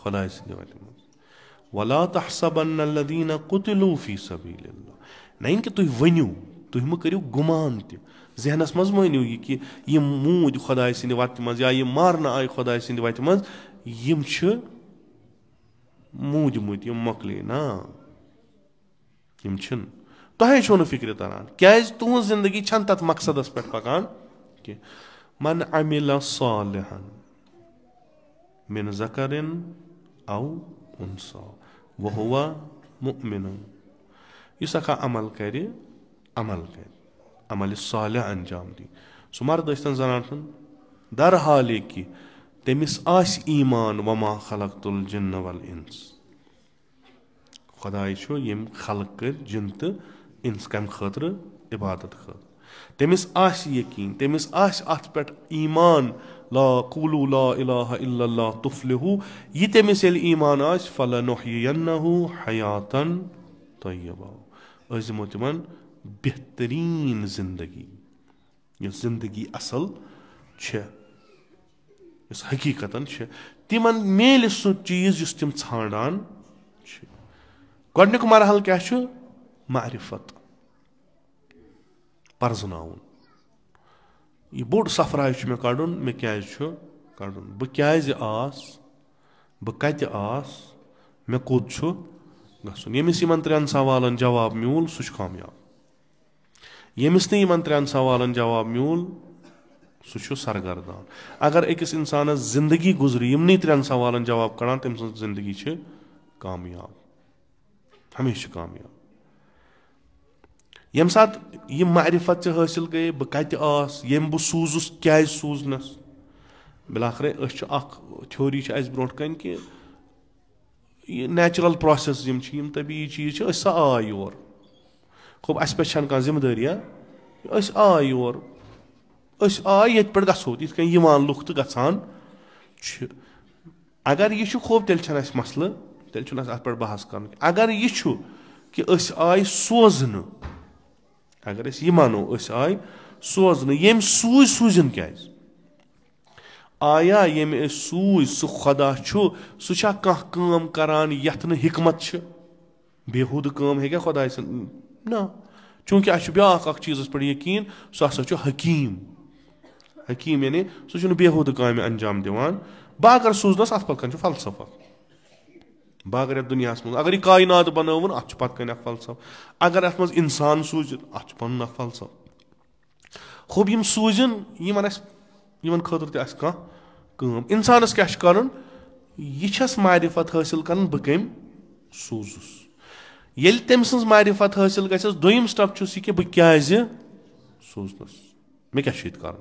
خۄداے سٕنٛدِ وتہِ منٛز ولا تحسبن الذین قتلوا فی سبیل اللہ نہ یِن کہِ تُہۍ ؤنِو تُہۍ مہٕ کٔرِو گُمان تہِ ذہنس منٛز مہٕ أنِو یہِ کہِ یِم موٗدۍ خۄداے سٕنٛدِ وتہِ منٛز یا یِم مارنہٕ آیہِ خۄداے سٕنٛدِ وتہِ منٛز یِم چھِ موٗدمٕتۍ یِم مۄکلے نا یِم چھِنہٕ تۄہے چھو نہٕ فِکرِ تران کیازِ تُہنٛز زندگی چھنہٕ تتھ مقصدس پٮ۪ٹھ پکان کینٛہہ من عمل صالحا من ذکر او انثى وهو مؤمن یُس اکھ عمل کرِ عملہِ صالح انجام دی سُہ مرد ٲسۍتن زنان ٲسۍتن در حالے کہِ تٔمِس آسہِ ایٖمان وما خلقت الجن والانس خۄداے چھُ ییٚمۍ خلق کٔرۍ جِن تہٕ اِنس کمہِ خٲطرٕ عبادت خٲطرٕ تٔمِس آسہِ یقیٖن تٔمِس آسہِ اتھ پٮ۪ٹھ ایٖمان لا قولوا لا اله الا اللہ تفلحوا یہِ تٔمِس ییٚلہِ ایٖمان آسہِ فلنحینہ حیاتا طیبہ أسۍ دِمو تِمن بہتریٖن زندگی یۄس زندگی اصل چھےٚ یۄس حقیٖقتن چھےٚ تِمن میلہِ سُہ چیٖز یُس تِم ژھانڈان چھِ گۄڈنیُک مرحلہٕ کیاہ چھُ معرفت پرزناوُن یہِ بوٚڑ سفراے چھُ مےٚ کڑُن مےٚ کیازِ چھُ کڑُن بہٕ کیازِ آس بہٕ کتہِ آس مےٚ کوٚت چھُ گژھُن ییٚمِس یِمن 3 سوالن جواب میوٗل سُہ چھُ کامیاب ییٚمِس نہٕ یِمن 3 سوالن جواب میوٗل سُہ چھُ سرگردان اگر أکِس اِنسانس زندگی گُزرِ یِمنٕے 3 سوالن جواب کڑان تٔمۍ سٕنٛز زندگی چھِ کامیاب ہمیشہِ چھِ کامیاب ییٚمہِ ساتہٕ یہِ معرفت ژےٚ حٲصِل گٔیے بہٕ کتہِ آس ییٚمۍ بہٕ سوٗزُس کیازِ سوٗزنس بِلاخرے أسۍ چھِ اکھ تھیوری چھِ اسہِ برونٛٹھ کنہِ کہِ یہِ نیچرل پروسیس یِم چھِ یِم طبیعی چیٖز چھِ أسۍ سا آے یور خوب اسہِ پٮ۪ٹھ چھنہٕ کانٛہہ ذمہٕ دٲری أسۍ آے یور أسۍ آے ییٚتہِ پٮ۪ٹھ گژھو یِتھ کٔنۍ یِوان لُکھ تہٕ گژھان چھِ اگر یہِ چھُ خوب تیٚلہِ چھنہٕ اسہِ مسلہٕ تیٚلہِ چھُنہٕ اسہِ اتھ پٮ۪ٹھ بحث کرُن اگر یہِ چھُ کہِ أسۍ آے سوزنہٕ اگر أسۍ یہِ مانو أسۍ آے سوزنہٕ ییٚمۍ سوٗزِن کیازِ आया येम सूज सु खुदा सह कह काम करान यथ न हिकमत बेहूद काम हे खुदा ना चूंकि अस ब्याख चीज़ पे यकीन सह हसा हकीम हकीम यानी सह बेहूद काम अंजाम दिवान बह अगर सूजनस अत पत फलसफा बह अगर दुनिया मज अगर यह कायनात बनवन अत पत फलसफ अगर अत मज इंसान सूजित अत पन फलसफ खूब यम सूजन यमन खतर कह इंसानस क्या कर यह मारिफत हासिल कर बह कम सूजुस ये तम सज मारिफत हासिल गस दोयम स्टेप यह कि बह क्या सूजनस मे क्या कर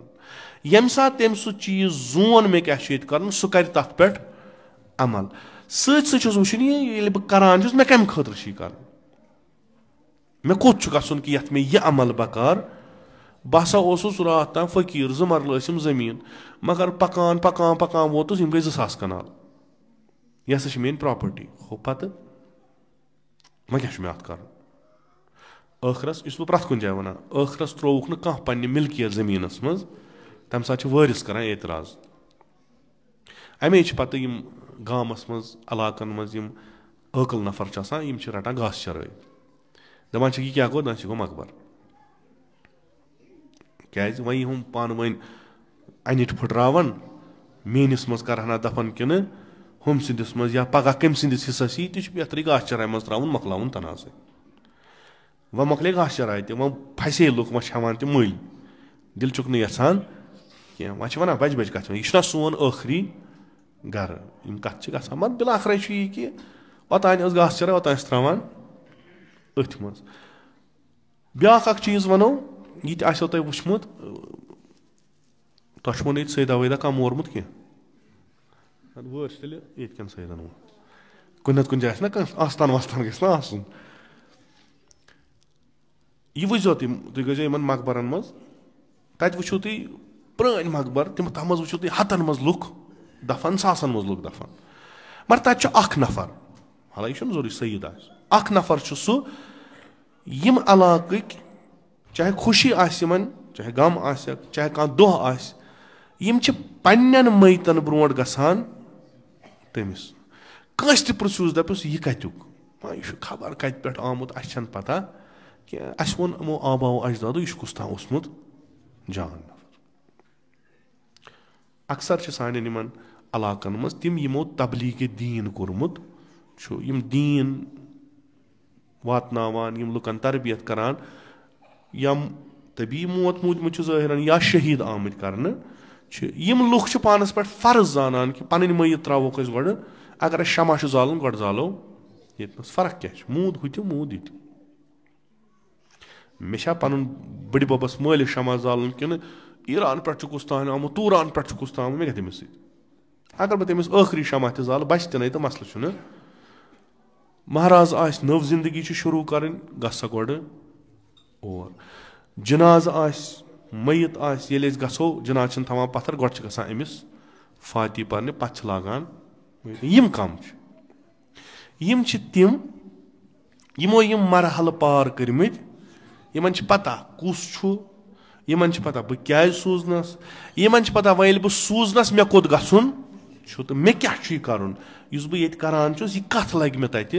यम सात तम सह चीज जोन मे क्या कर सह कर तथ पे अमल सच वुन ये बह करान मे कम खतर कर मे कोत गसन कि यथ मे यह अमल बकार बह हसा ओसुस रात ताम फकीर 2 मरल जमीन मगर पकान पकान पकान वोतुस गई 2000 कनाल यह हसा मेन प्रॉपर्टी हो पत वह क्या मे अत कर आखरस इस बह प्रथ कुन जाए वन आखरस त्रोवुक न कह पन्ने मिल्कियत जमीनस मज तम साथ वारिस करान एतराज अमे पत यम गामस मज इलाकन मज यम अकल नफर यम रटान घास चराई दपान यह क्या गो दपान गो मकबर क्या वही हम पान वन अनिट फुटरावन मेनिस मज करहना दफन किन हम सिंदिस मज या पगह कम सिंदिस हिस्सस यी तह बेहतर घास चराई मज त्रावन मकलावन तनाज़ वह मकले घास चराई तह वह फसे लुक वह हेवान तह मल दिल चुक न यसान कह वह वन बज बज कथ यह सोन आखरी गर कत ग मगर बिलाखर यह कि ओतान घास चराई ओतान त्रावान अथ मज ब्याख चीज वनो यह आसो तुम वुचमुत तुम वो ये सैदा वैदा कम मोरमुत कह वो ये सैदन वो कुन कुन जाए ना आस्तान वास्तान गसन यह वो तुम गो इन मकबरन मज तत वो तुम प्रान मकबर तम तथ मज वो तुम हतन मज लुक दफन सासन मज लुक दफन मगर तत नफर हालांकि यह जरूरी सईद अख नफर सह यम इलाक चाहे खुशी आमन चाहे गम चाहे कह दोह आम पन्न मैतन ब्रोट गसान तमिस कंस तह पृछुस दपुस यह कत्युक यह खबर कत पे आमुत अस पता कि अस वोन यमो आबाओ अजदादो यह कुस तान ओसमुत जान अक्सर सान इन इलाकन मज तम यमो तबलीग दीन कोरमुत यम दीन वातनावान यम लुकन तरबियत करान या तबी मौत मूदमुत ज़ाहिरन या शहीद आमद करने यम लुक पानस पे फर्ज जानान कि पन मैत त्रोक गो अगर शमा जालन गो जालो ये फर्क क्या मूद हुत मूद ये मे पन बड़ बबस मालिक शमा जालन कि ईरान पे कुस तान आमुत तूरान पे कुस तान मे क्या तमिस अगर बह तमिस आखरी शमा जाल बच तन तो मसल महाराज आस नव जिंदगी शुरू कर गसा गो और जनाज मैत ये गो जनाज थवान पत्थर गो गसान अमिस फाती पर्ने पत लागान यम कम यम तिम यमो यम मरहल पार कर्मित यमन पता कुस यमन पता बह क्या सूजनस यमन पता वह बह सूजनस मे कोत गसन तो मे क्या कर बह ये करान यह कत लग मे तत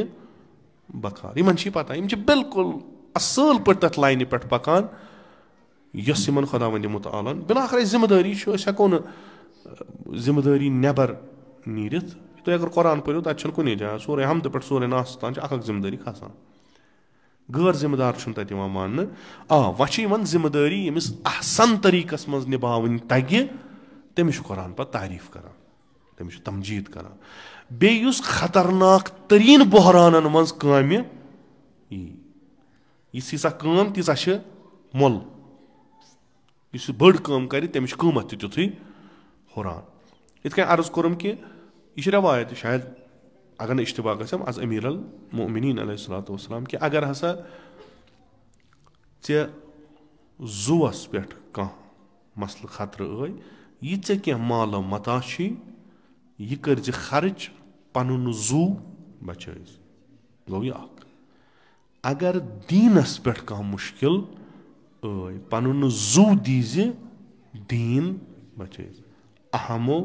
बकार यमन पता यम बिल्कुल असल पे तथ लाइन पे पकान यस इन खुदा वंदिमुत आलन बिलाखर जिम्मेदारी हेको न जिम्मेदारी नबर नीरित तुम अगर कुरान पढ़ो तक कुन जाए सोरे हमद पे सोरे नास तान अख जिम्मेदारी खसान गैर जिम्मेदार तत मान वह जिम्मेदारी यमिस अहसन तरीकस मज निभावन तगे तमिस कुरान पे तारीफ करान तमिस तमजीद करान बेयुस खतरनाक तरीन बहरानन मज काम यीसा काम तीसा मोल इस बड़ काम कर तमिस कीमत तुथु हुरान इत अर्ज कोरम कि यह रवायत शायद अगर न इश्तबा गम अज अमीर अल मोमिनीन अलैहिस्सलातु वस्सलाम कि अगर हसा ऐ जुवस पे कह मसल खतर यह ऐ क्या माल मता यह कर खर्च पन जू बच गो यह अगर दीनस पे कह मुश्किल पन जू दीज दीन बच اہمو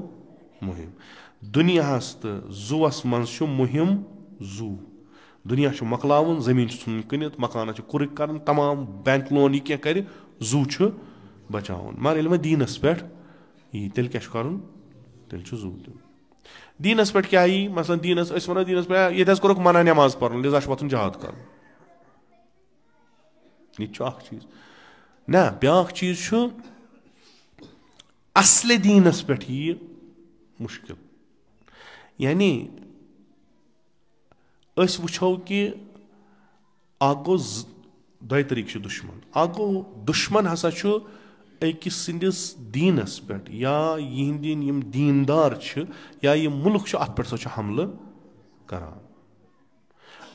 مہم دُنیاہس تہٕ زُوَس منٛز چھُ مہم زُو دُنیا چھُ مۄکلاوُن زٔمیٖن چھُ ژھُنُن کٕنِتھ مکانس چھِ کُرٕکۍ کرٕنۍ تمام بینک لون یہِ کینٛہہ کرِ زُو چھُ بچاوُن مگر ییٚلہِ وۄنۍ دیٖنس پٮ۪ٹھ یی تیٚلہِ کیاہ چھُ کرُن تیٚلہِ چھُ زُو دیُن دیٖنس پٮ۪ٹھ کیاہ یی مثلاً دیٖنس أسۍ وَنو دیٖنس پٮ۪ٹھ ییٚتہِ حظ کوٚرُکھ منع نٮ۪ماز پرُن لِذا چھُ وۄتھُن جہاد کرُن یہِ تہِ چھُ اکھ چیٖز نہ بیاکھ چیٖز چھُ اصلہِ دیٖنس پٮ۪ٹھ ییہِ مُشکِل یعنی أسۍ وٕچھو کہِ اکھ گوٚو دۄیہِ طٔریٖقہٕ چھُ دُشمن اکھ گوٚو دُشمن ہسا چھُ أکِس سٕنٛدِس دیٖنس پٮ۪ٹھ یا یِہنٛدۍ یِم دیٖندار چھِ یا یِم مُلک چھُ اتھ پٮ۪ٹھ سۄ چھُ حملہٕ کران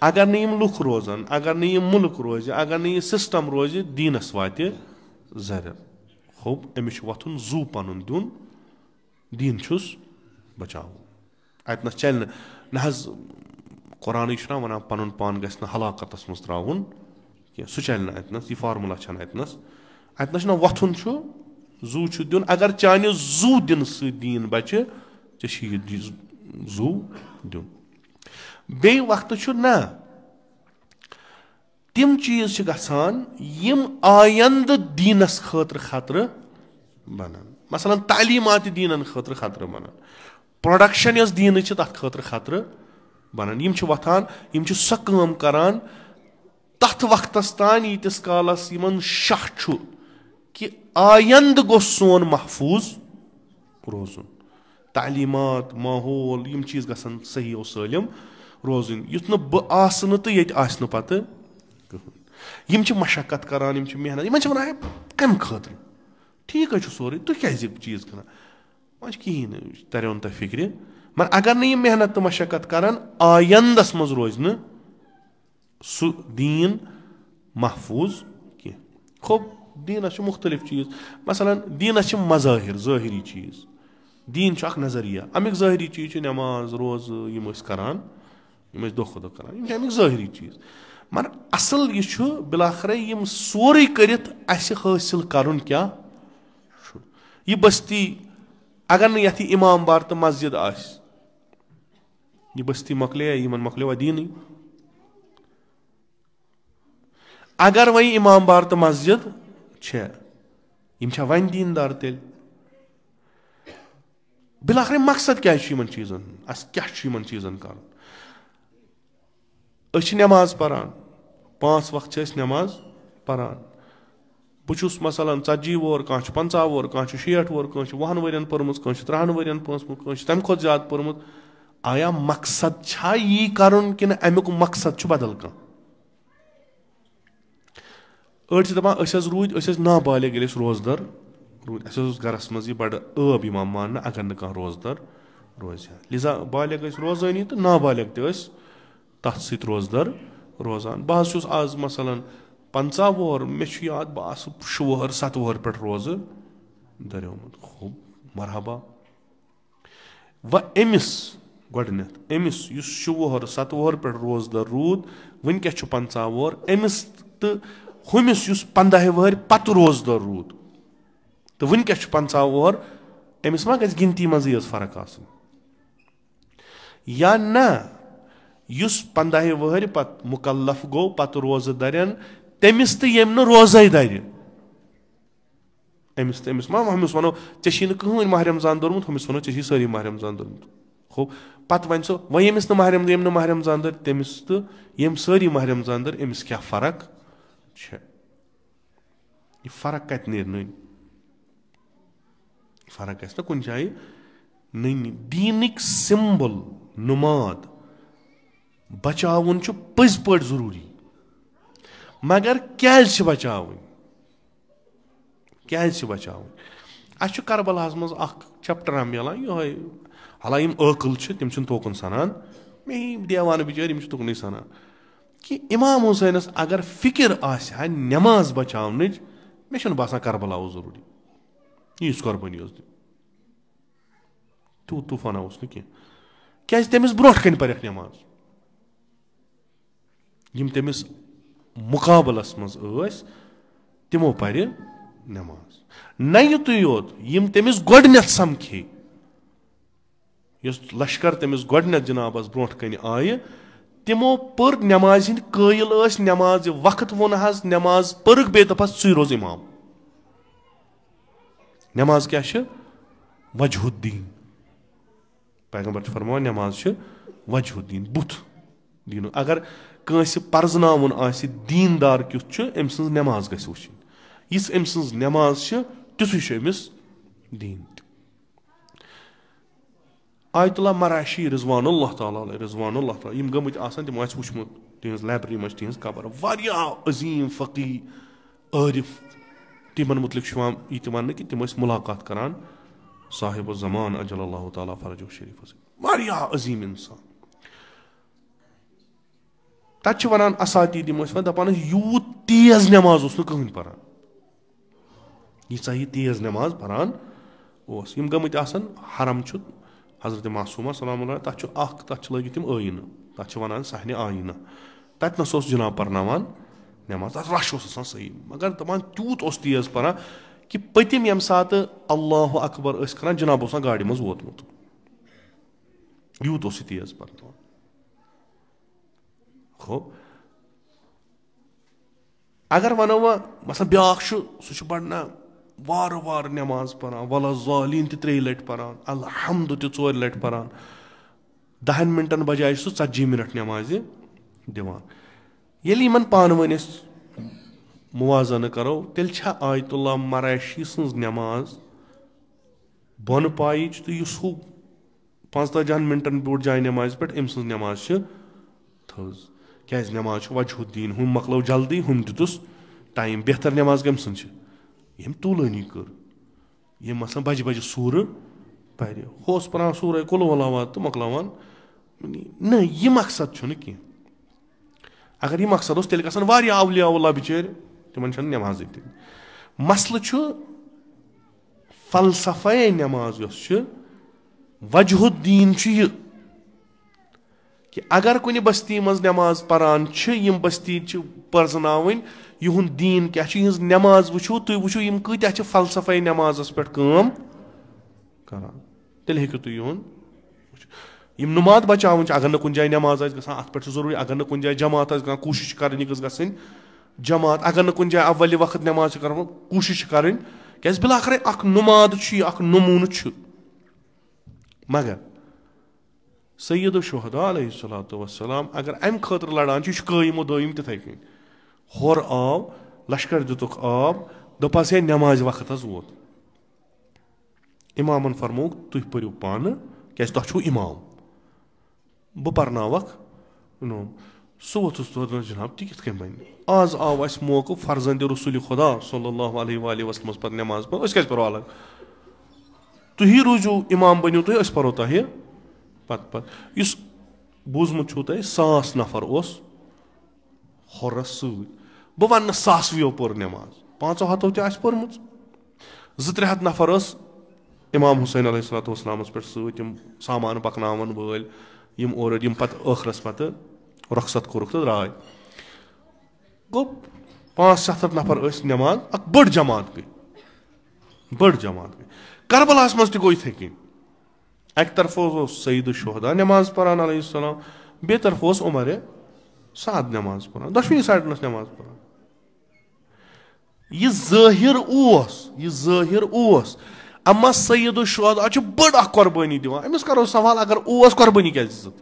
اگر نہٕ یِم لُکھ روزن اگر نہٕ یہِ مُلک روزِ اگر نہٕ یہِ سسٹم روزِ دیٖنس واتہِ زرٮ۪ر ہوٚب أمِس چھُ وۄتھُن زُو پنُن دیُن دیٖن چھُس بچاوُن اتنس چلہِ نہٕ نہ حظ قۄرانٕے چھُنہ وَنان پنُن پان گژھِ نہٕ ہلاکتس منٛز ترٛاوُن کینٛہہ سُہ چلہِ نہٕ اتنس یہِ فارمولا چھنہٕ اتنس چھُنہ وۄتھُن چھُ زُو چھُ دیُن اگر چانہِ زُو دِنہٕ سۭتۍ دیٖن بچہِ ژےٚ چھُ یہِ زُو دیُن بیٚیہِ وقتہٕ چھُ نہ تِم چیٖز چھِ گژھان یِم آیندٕ دیٖنس خٲطرٕ خطرٕ بنان مثلاً تعلیٖمات دیٖنن خٲطرٕ خطرٕ بنان پروڈکشن یۄس دیٖنٕچ چھِ تتھ خٲطرٕ خطرٕ بنان یِم چھِ وۄتھان یِم چھِ سۄ کٲم کران تتھ وقتس تام ییٖتِس کالس یِمن شاہ چھُ کہِ آیندٕ گوٚژھ سون محفوٗظ روزُن تعلیٖمات ماحول یِم چیٖز گژھن صحیح و سٲلِم روزٕنۍ یُتھ نہٕ بہٕ آسہٕ نہٕ تہٕ ییٚتہِ آسہِ نہٕ پتہٕ کٕہٕنۍ یِم چھِ مشقت کران یِم چھِ محنت یِمن چھِ ونان کمہِ خٲطرٕ ٹھیٖک حظ چھُ سورُے تُہۍ کیازِ یہِ چیٖز کران وۄنۍ چھِ کِہینۍ نہٕ تریو نہٕ تۄہہِ فِکرِ مگر اگر نہٕ یِم محنت تہٕ مشقت کرن آیندس منٛز روزِ نہٕ سُہ دیٖن محفوٗظ کینٛہہ خوب دیٖنس چھِ مُختٔلِف چیٖز مثلاً دیٖنس چھِ مظٲہِر ظٲہری چیٖز دیٖن چھُ اکھ نظریہ امیُک ظٲہری چیٖز چھُ نٮ۪ماز روزٕ یِم ٲسۍ کران یِم ٲسۍ دۄہ کھۄتہٕ دۄہ کران یِم چھِ امیُک ظٲہری چیٖز مگر اصل یہِ چھُ بِلاخرے یِم سورُے کٔرِتھ اَسہِ حٲصِل کرُن کیاہ چھُ یہِ بستی اگر نہٕ یتھ یہِ اِمام بار تہٕ مسجد آسہِ یہِ بستی مۄکلے یِمن مۄکلیوا دیٖنٕے اگر وۄنۍ اِمام بار تہٕ مسجد چھےٚ یِم چھا وۄنۍ دیٖندار تیٚلہِ بِلاخرے مقصد کیازِ چھُ یِمن چیٖزن اَسہِ کیاہ چھُ یِمن چیٖزن کرُن أسۍ چھِ نٮ۪ماز پران 5 وقت چھِ أسۍ نٮ۪ماز پران بہٕ چھُس مثلاً 40 وُہُر کانٛہہ چھُ 50 وُہُر کانٛہہ چھُ 60 وُہُر کٲنٛسہِ چھُ 20 ؤرین پٔرمٕژ کٲنٛسہِ چھُ 30 ؤرین پٲنٛژمُت کٲنٛسہِ چھُ تمہِ کھۄتہٕ زیادٕ پوٚرمُت آیا مقصد چھا یی کرُن کِنہٕ امیُک مقصد چھُ بدل کانٛہہ أڑۍ چھِ دپان أسۍ حظ روٗدۍ أسۍ ٲسۍ نابالغ ییٚلہِ أسۍ روزدر روٗدۍ اَسہِ حظ اوس گرس منٛز یہِ بڑٕ عٲب یِوان ماننہٕ اگر نہٕ کانٛہہ روزدر روزِ ہا لِذا بالغ ٲسۍ روزٲنی تہٕ نابالغ تہِ ٲسۍ تتھ سۭتۍ روزدر روزان بہٕ حظ چھُس آز مثلاً 50 وُہُر مےٚ چھُ یاد بہٕ آسہٕ 6 وُہر 7 وُہر پٮ۪ٹھ روزٕ دریومُت خوب مرحبا وۄنۍ أمِس گۄڈٕنیتھ أمِس یُس 6 وُہر 7 وُہر پٮ۪ٹھ روزدر روٗد وٕنکیٚس چھُ 50 وُہر أمِس تہٕ ہُمِس یُس 15 وٕہٕرۍ پتہٕ روزدر روٗد تہٕ وٕنکیٚس چھُ 50 وُہر أمِس ما گژھِ گنتی منٛزٕے یٲژ فرق آسٕنۍ یا نہ یُس 15 وٕہٕرۍ پتہٕ مُکلف گوٚو پتہٕ روزٕ درٮ۪ن تٔمِس تہٕ ییٚمۍ نہٕ روزے درِ أمِس تہٕ أمِس ما ہُمِس وَنو ژےٚ چھی نہٕ کٕہٕنۍ ماہ رمضان دوٚرمُت ہُمِس وَنو ژےٚ چھی سٲری ماہ رمضان دوٚرمُت ہو پتہٕ وۄنۍ سُہ وۄنۍ ییٚمِس نہٕ ییٚمۍ نہٕ ماہ رمضان دٔرۍ تٔمِس تہٕ ییٚمۍ سٲری ماہ رمضان دٔرۍ أمِس کیاہ فرق چھےٚ یہِ فرق کتہِ نیرِ نٔنۍ فرق گژھِ نہ کُنہِ جایہِ نٔنی دیٖنٕکۍ سِمبل نُماد بچاوُن چھُ پٔزۍ پٲٹھۍ ضروٗری مگر کیازِ چھِ بچاوٕنۍ کیازِ چھِ بچاوٕنۍ اَسہِ چھُ کربلاہس منٛز اکھ چپٹرا مِلان یِہوے حالانکہِ یِم عٲقل چھِ تِم چھِنہٕ توکُن سنان مے دیوانہٕ بِچٲرۍ یِم چھِ تُکنُے سنان کہِ اِمام حُسینس اگر فِکر آسہِ ہا نٮ۪ماز بچاونٕچ مےٚ چھُنہٕ باسان کربلا اوس ضروٗری یٖژ قۄربٲنی ٲس دِنۍ تیوٗت طوٗفانا اوس نہٕ کینٛہہ کیازِ تٔمِس برونٛٹھ کنہِ پرٮ۪کھ نٮ۪ماز یِم تٔمِس مُقابلس منٛز ٲسۍ تِمو پرِ نٮ۪ماز نہ یِتُے یوت یِم تٔمِس گۄڈٕنیتھ سمکھے یُس لشکر تٔمِس گۄڈٕنیتھ جِنابس برونٛٹھ کَنہِ آیہِ تِمو پٔر نٮ۪مازِ ہِنٛدۍ قٲیِل ٲسۍ نٮ۪مازِ وقت ووٚن حظ نٮ۪ماز پٔرٕکھ بیٚیہِ دوٚپہس ژٕے روز اِمام. نٮ۪ماز کیاہ چھِ؟ وجہ الدیٖن. پیغمبر چھُ فرماوان نٮ۪ماز چھِ وجہ الدیٖن بُتھ دیٖنُک. اگر کٲنٛسہِ پرزناوُن آسہِ دیٖندار کیُتھ چھُ أمۍ سٕنٛز نٮ۪ماز گژھِ وٕچھِنۍ. یِژھ أمۍ سٕنٛز نٮ۪ماز چھِ تِتھُے چھُ أمِس دیٖن تہِ. آیت اللہ مراشی رضوان اللہ تعالیٰ رضوان اللہ تعالیٰ یِم گٔمٕتۍ آسان تِمو آسہِ وٕچھمُت تِہنٛز لایبرری منٛز چھِ تِہنٛز قبر. واریاہ عظیٖم فقی عٲرف تِمن مُتعلِق چھُ یِوان یہِ تہِ وَننہٕ کہِ تِم ٲسۍ مُلاقات کران صاحب الزمان اجل اللہ تعالیٰ فرجہ شریٖفس. واریاہ عظیٖم اِنسان. تتہِ چھِ ونان اساتیٖد یِم ٲسۍ وَنان دپان ٲسۍ یوٗت تیز نٮ۪ماز اوس نہٕ کٕہٕنۍ پران ییٖژاہ یہِ تیز نٮ۪ماز پران اوس. یِم گٔمٕتۍ آسان حرم چھُ حضرت معصوٗمہ سلام اللہ تتھ چھُ اکھ تتھ چھِ لٲگِتھ تِم ٲیٖنہٕ تتھ چھِ ونان صحنہِ آیٖنہ. تتہِ نس اوس جِناب پرناوان نٮ۪ماز. تتھ رش اوس آسان صحیح مگر دپان تیوٗت اوس تیز پران کہِ پٔتِم ییٚمہِ ساتہٕ اللہ اکبر ٲسۍ کران جِناب اوس آسان گاڑِ منٛز ووتمُت. یوٗت اوس یہِ تیز پرناوان. ہو اگر ونو وۄنۍ مثلاً بیٛاکھ چھُ سُہ چھُ بڑٕ نہ وارٕ وارٕ نٮ۪ماز پران وَلہ ظالیٖن تہِ 3 لٹہِ پران الحمدُ تہِ 4 لٹہِ پران 10 مِنٹن بجاے چھُ سُہ 40 مِنٹ نٮ۪مازِ دِوان. ییٚلہِ یِمن پانہٕ ؤنۍ أسۍ مُوازنہٕ کرو تیٚلہِ چھا آیت اللہ مراشی سٕنٛز نٮ۪ماز بۄنہٕ پایِچ تہٕ یُس ہُہ 45 مِنٹن بیوٗٹھ جاے نٮ۪مازِ پٮ۪ٹھ أمۍ سٕنٛز نٮ۪ماز چھِ تھٔز. کیازِ نٮ۪ماز چھُ وجہ الدیٖن. ہُمۍ مۄکلو جلدی ہُمۍ دِتُس ٹایم. بہتر نٮ۪ماز کٔمۍ سٕنٛز چھِ؟ ییٚمۍ طوٗلٲنی کٔر. ییٚمۍ مثلاً بجہِ بجہِ سوٗرٕ پرِ. ہُہ اوس پران سورے قُل ہُوَ اللہُ احد تہٕ مۄکلاوان. نہ یہِ مقصد چھُنہٕ کینٛہہ. اگر یہِ مقصد اوس تیٚلہِ گژھن واریاہ اولیاء اللہ بِچٲرۍ تِمن چھنہٕ نٮ۪مازٕے دِنۍ. مسلہٕ چھُ فلسفے نٮ۪ماز یۄس چھِ وجہ الدیٖن چھُ یہِ کہِ اگر کُنہِ بستی منٛز نٮ۪ماز پران چھِ یِم بستی چھِ پرزناوٕنۍ یِہُنٛد دیٖن کیاہ چھُ یِہٕنٛز نٮ۪ماز وٕچھو تُہۍ وٕچھِو یِم کۭتیاہ چھِ فلسفے نٮ۪مازس پٮ۪ٹھ کٲم کران. تیٚلہِ ہیٚکِو تُہۍ یِہُنٛد یِم نُماد بچاوٕنۍ چھِ. اگر نہٕ کُنہِ جایہِ نٮ۪ماز آسہِ گژھان اتھ پٮ۪ٹھ چھُ ضروٗری. اگر نہٕ کُنہِ جایہِ جماعت آسہِ گژھان کوٗشِش چھِ کرٕنۍ یہِ گٔژھ گژھٕنۍ جماعت. اگر نہٕ کُنہِ جایہِ اولہِ وقت نٮ۪ماز چھِ کران کوٗشِش چھِ کرٕنۍ کیازِ بِلاخرے اکھ نُماد چھُ یہِ اکھ نموٗنہٕ چھُ. مگر سید الشہداء علیہ الصلوۃ والسلام اگر امہِ خٲطرٕ لڑان چھُ یہِ چھُ قٲیِم و دٲیِم تِتھٕے کٔنۍ. ہورٕ آو لشکر دِتُکھ آب دوٚپہس ہے نٮ۪مازِ وقت حظ ووت. اِمامن فرمووُکھ تُہۍ پٔرِو پانہٕ کیازِ تۄہہِ چھُو اِمام بہٕ پرناوکھ نو. سُہ ووٚتھُس تورٕ جِناب تہِ کِتھ کٔنۍ بنہِ. آز آو اَسہِ موقعہٕ فرزندِ رسوٗلِ خۄدا صلی اللہ علیہ وآلہ وسلمس پتہٕ نٮ۪ماز پرو أسۍ کیازِ پرو الگ. تُہی روٗزِو اِمام بٔنِو تُہۍ أسۍ پرو تۄہہِ پتہٕ. یُس بوٗزمُت چھُو تۄہہِ 100 نفر اوس ہۄرس سۭتۍ. بہٕ ونہٕ نہٕ 100 پٔر نٮ۪ماز 500 تہِ آسہِ پٔرمٕژ. 200-300 نفر ٲس اِمام حُسین علیہ الصلوۃ والسلامس پٮ۪ٹھ سۭتۍ یِم سامان پکناون وٲلۍ یِم اورٕ یِم پتہٕ ٲخرس پتہٕ رۄخصت کوٚرُکھ تہٕ درٛاے. گوٚو 500-700 نفر ٲسۍ نٮ۪ماز اکھ بٔڑ جماعت گٔے. بٔڑ جماعت گٔے. کربلاہس منٛز تہِ گوٚو یِتھٕے کٔنۍ. اکہِ طرفہٕ اوس سید الشہداء نٮ۪ماز پران علیہ السلام بیٚیہِ طرفہٕ اوس عمرِ سعد نٮ۪ماز پران. دۄشوٕنی سایڈن ٲس نٮ۪ماز پران. یہِ ظٲہِر اوس اما سید الشہداء چھُ بٔڑ اکھ قۄربٲنی دِوان. أمِس کرو سوال اگر اوس قۄربٲنی کیازِ دِژٕتھ.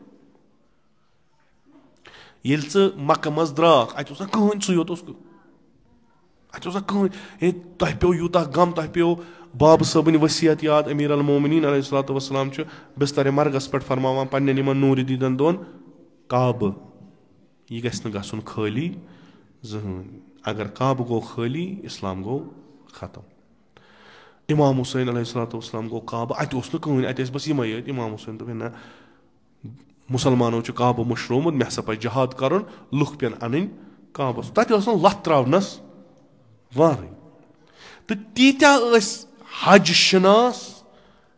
ییٚلہِ ژٕ مکہٕ منٛز درٛاکھ اتہِ اوس نہ کٕہٕنۍ سُے یوت اوس اتہِ اوس نہ کٕہٕنۍ ہے تۄہہِ پیٚو یوٗتاہ غم تۄہہِ پیٚو بابہٕ صٲبٕنۍ ؤصیت یاد. امیٖر المومنیٖن علیہ الصلوۃ والسلام چھُ بِسترِ مرگس پٮ۪ٹھ فرماوان پننٮ۪ن یِمن نوٗرِ دیٖدن دۄن کعبہٕ یہِ گژھِ نہٕ گژھُن خٲلی زٕہٕنۍ. اگر کعبہٕ گوٚو خٲلی اسلام گوٚو ختم. امام حُسین علیہ الصلوۃ والسلام گوٚو کعبہٕ اتہِ اوس نہٕ کٕہٕنۍ اتہِ ٲسۍ بس یِمے یٲتۍ. امام حُسین دوٚپ نہ مُسلمانو چھُ کعبہٕ مٔشرومُت مےٚ ہسا پزِ جہاد کرُن لُکھ پٮ۪ن انٕنۍ کعبس. تتہِ ٲس نہٕ لتھ تراونس وارٕے. تہٕ تیٖتیاہ ٲسۍ حج شِناس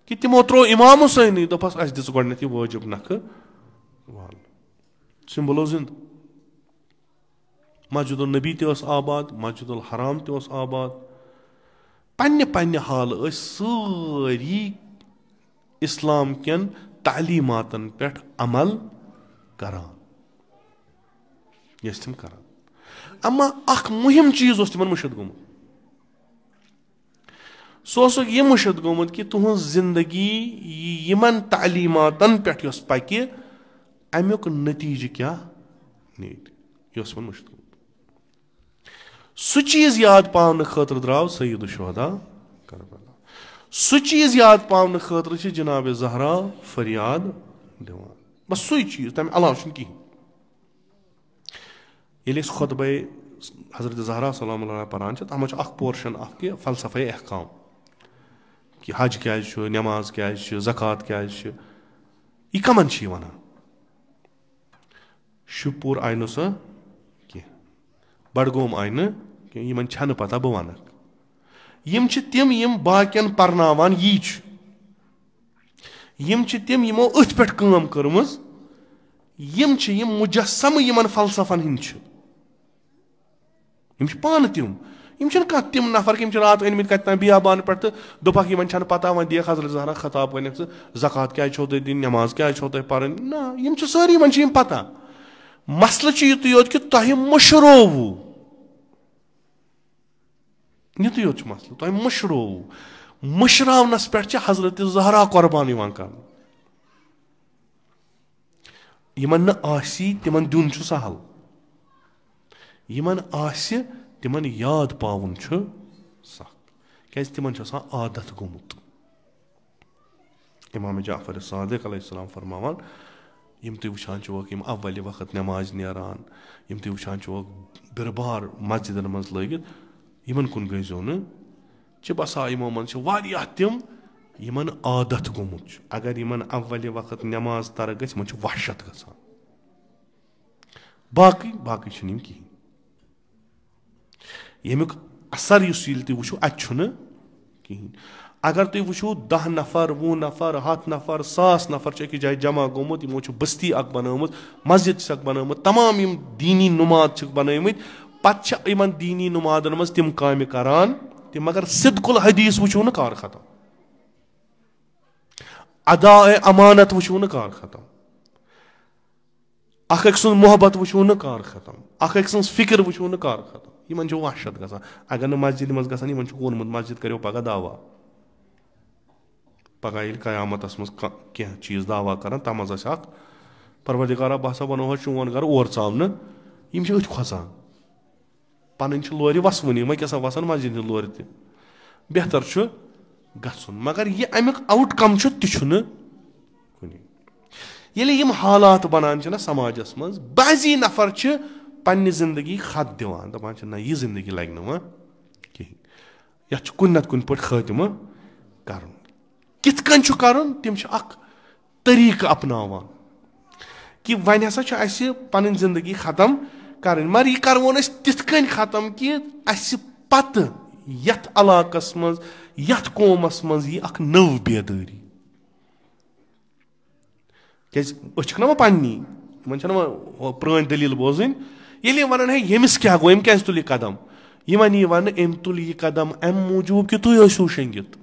کہِ تِمو تروو امام حُسینٕے دوٚپہس اسہِ دِژ گۄڈٕنیتھ یہِ وٲجب نکھٕ والہٕ. سِمبلو زِندٕ. مسجد النبی تہِ ٲس آباد مسجد الحرام تہِ اوس آباد. پننہِ حالہٕ ٲسۍ سٲری اسلام کٮ۪ن तालीमातन पेठ अमल करान यस तिम करान अम्मा अख मुहिम चीज ओस तिमन मुशद गोमुत सो ये मुशद गोमुत कि तुहंज जिंदगी यमन तालीमातन पेठ यस पकि अमुक नतीजे क्या नीट यस मन मुशद गोमुत सु चीज याद पावन खतर द्राव सईद शुहदा करबला सु चीज याद पावन खतर छ जनाब ज़हरा फरियाद दिवान बस सु चीज तम अलाव छ कहीं ये खुतबे हजरत ज़हरा सलाम परान तथ मे पोर्शन कि फलसफे अहकाम कि हज क्या नमाज क्या ज़कात क्या यह कमन वन शुपुर आय नो सह कह बडगोम आय इन छन पता बह वन यम तिम यम बाकियन परनावान यी यम तिम यमो अथ पे काम कर्मज यम मुजस्सम यमन फलसफन हिंद यम पान तिम नफर कि रात अनमित कत बियाबान पे तो दोपक इन पता वन देख हजरत ज़हरा खताब वन ज़कात क्या छो तुम दिन नमाज क्या छो तुम पर ना यम सारी वन पता मसल युत योत कि तुह मशरोवु युत योत मसल तुह मशरोवु मशरावनस पे हजरत ज़हरा कुर्बान कर यमन आसी तिमन दुन सहल यमन आसि तिमन याद पावन सख क्या तिमन आदत गोमुत इमाम जाफर सादिक अलैहिस्सलाम फरमावान यम तुम वुचान वोक यम अव्वल वक्त नमाज नेरान यम तुम वुचान वोक बिरबार मस्जिदन मज लगित यमन कुन गईजो न बसा यमो मन तिम यमन आदत गोमुत अगर यमन अव्वल वक्त नमाज तर गम वहशत गसान बाकी बाकी कहीं यमुक असर वो अत कहीं अगर तुम वो 10 नफर 20 नफर 100 नफर 100 नफर अकिस जाए जमा गोमुत यमो बस्ती अक बनोमुत मस्जिद बनोमुत तमाम यम दीनी नुमाद बनोमुत पत इन दीनी नुमादन मज तिम काम करान तिम मगर सिद्कुल हदीस वो न कार खत्म अदा अमानत वो न कार खत्म अख सुन मोहब्बत वो न कार खत्म अख सुन फिक्र वो न कार खत्म इन वहशत गसान अगर मस्जिद मज गसान इन वोनमुत मस्जिद करो पगह दावा पगह ये कयामतस मज कह चीज दावा कर तम मज परवरदिगारा बह बनो चोन गर और चावन यम अथ खोसान पन लोर वसवनी वह क्या वसान मस्जिद लोर त बेहतर गसन मगर यह अमुक आउटकम तुन कुन ये हालात बनान ना समाजस मज बाजी नफर पन्ने जिंदगी खत दिवान दपान ना यह जिंदगी लग न कहीं ये कुन नत कुन पे खात्म कर कित कन करन तिम तरीक अपनावान कि वन हसा पन जिंदगी खत्म कर मगर यह करवन तिथ कन खत्म कि पत यथ इलाकस मज यथ कौमस मज यह नव बेदारी क्या पन्नी पुरान दलील बोजन ये वन है यमिस क्या गो क्या तुल कदम वन यह वन अम तुल यह कदम अम मूजूब कि तुम यूँ शेंगित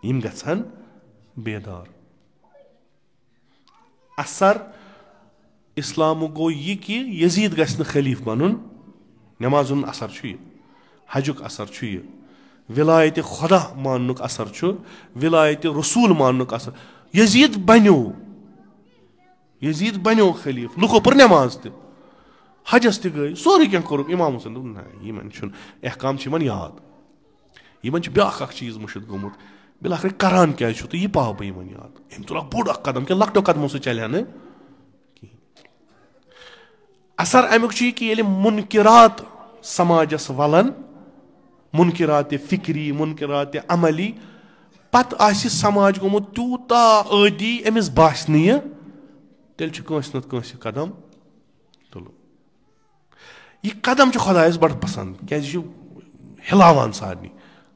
यम गन बेदार असर इस्लाम गो यह कि यजीद गन खलीफ बन नमाज असर हजुक असर विलायत खुदा मानुक असर विलायत रसूल मानुक असर यजीद बनो खलीफ लुको पर नमाज त हजस त गई सोरे क्या कोर इमाम सन ना इन अहकाम याद इन ब्या चीज मुशद गोमुत बिल आखिर करान क्या तो यह पाव बह इन याद अम तुल बोड़ कदम कि लकटो कदमों सह चल न असर अमुक कि मुनकिरात समाजस वलन मुनकिरात फिक्री मुनकिरात अमली पत समाज गोमुत तूता आदि अमिस बास तेल नत कदम तुलो यह कदम खुदायस बड़ पसंद क्या हिलावान सारनी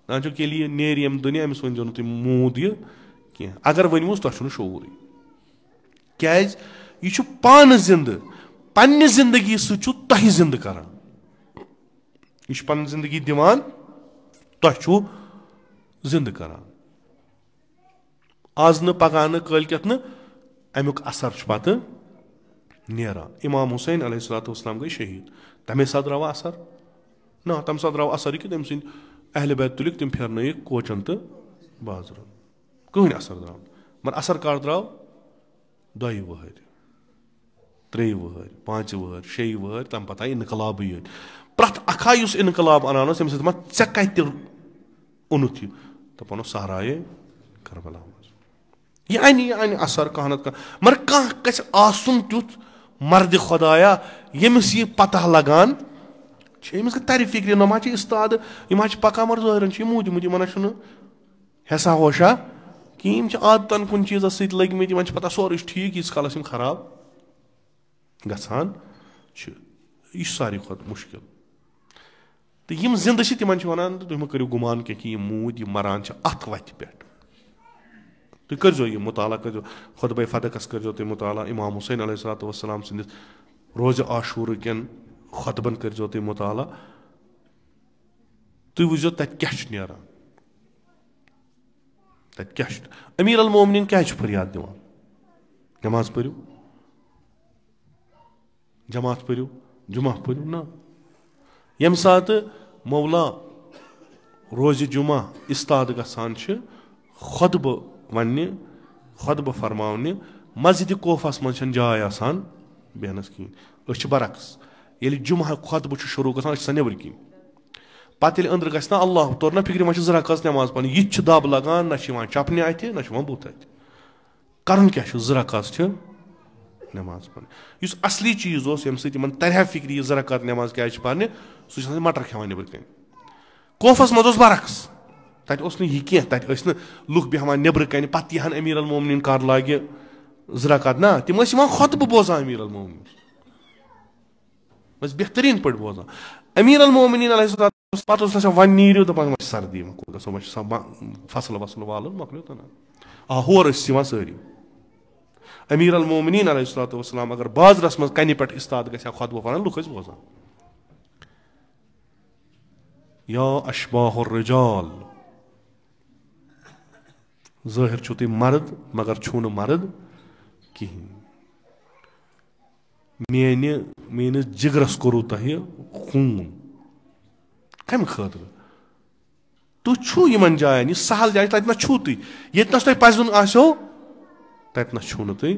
ना ये नेर दुनिया अमिस वन तुम मूद यह कह अगर वनमोस तुम शूर क्या यह पान जिंद पन्ने जिंदगी सह जिंद कर यह पन जिंदगी दिवान तुह जिंद कर आज न पगह न कलकत न अमुक असर पत नेरान। इमाम हुसैन अलैहिस्सलाम गई शहीद, तमे साथ द्राव असर ना, तम साथ द्राव असर कि तम सिंद अहले बैत तुलिक तम फेरन कोचन तो बाजरन, कहन असर द्राव। मगर असर कर द्राव 2 वहर 3 वहर 5 वहर 6 वहर, तम पता इनकलाब ये प्रथ अखा इनकलाब अनान तम मा ऐ कत ओनुत दपान सहराए करबला यह अन असर कह नत मगर कह गस आसुन तुथ मर्द खुदाया यमिस यह पता लगान यमिस तर फिक्र नमा उस्ताद यम पका मर जहरन मूदमुत इन हेसा होशा कि आदतन कुन चीज़ सत लगित इन पता सोरे ठीक यीस कालस खराब गसान यह सारे खुद मुश्किल। तो यम जिंद तिमन वन तुम मो करो गुमान कि मूद यह मरान अत वत पे तुम करो यह मुताला करो खुतबा फदकस करो तुम मुताला इमाम हुसैन अलैहिस्सलाम सदिस रोज़ आशूर कन खुतबन करो तुम मुताला तुम वो तत क्या नेरान तत क्या अमीर अल मोमिनीन क्या फरियाद दिवान नमाज पढ़ो जमात पढ़ो जुमा पढ़ो ना यम सात मौला रोज़ जुमा इस्ताद गसान खुतब वन खुतब फरमाने मस्जिद कोफस मन जाय आसान बेहनस कहें बरक्स ये जुमा खुतब शुरू गसान नबर कन पे अंदर गना अल्लाह तोर ना फिक्र मे ज़रकस नमाज पढ़ यह दब लगान ना चपने अत ना बुत अत कर क्या ज़रकस नमाज पढ़ असली चीज़ यम सम तरह फिक्र यह ज़रकत नमाज क्या पढ़ने सह मटर खेवान नबर कन कोफस मज बरक्स तत यह कह तत लुक बेहवान नबर कन पे यहन अमीर अल मोमिनीन कर लागे ज़रकत ना तम खुतब बोजान अमीर अल मोमिनीन बेहतरीन पे बोजान अमीर अल मोमिनीन पे वन नीरियो दपान सर्दी फसल वसल वाल मकलो तो ना होर सारी अमीर अल मोमिनीन अलैहिस्सलाम अगर बाजरस मज कन पे इस्ताद गया खुतब पढ़ान लुक बोजान या अशबाह रिजाल ज़ाहिर छो तुम मर्द मगर छो न मर्द कहें मेनिस जिगरस कोरू तह खून कम खतर तुम छो इन जायन यह सहल जाय तत छो तुम ये तुम पजुन आसो तत छो न तुम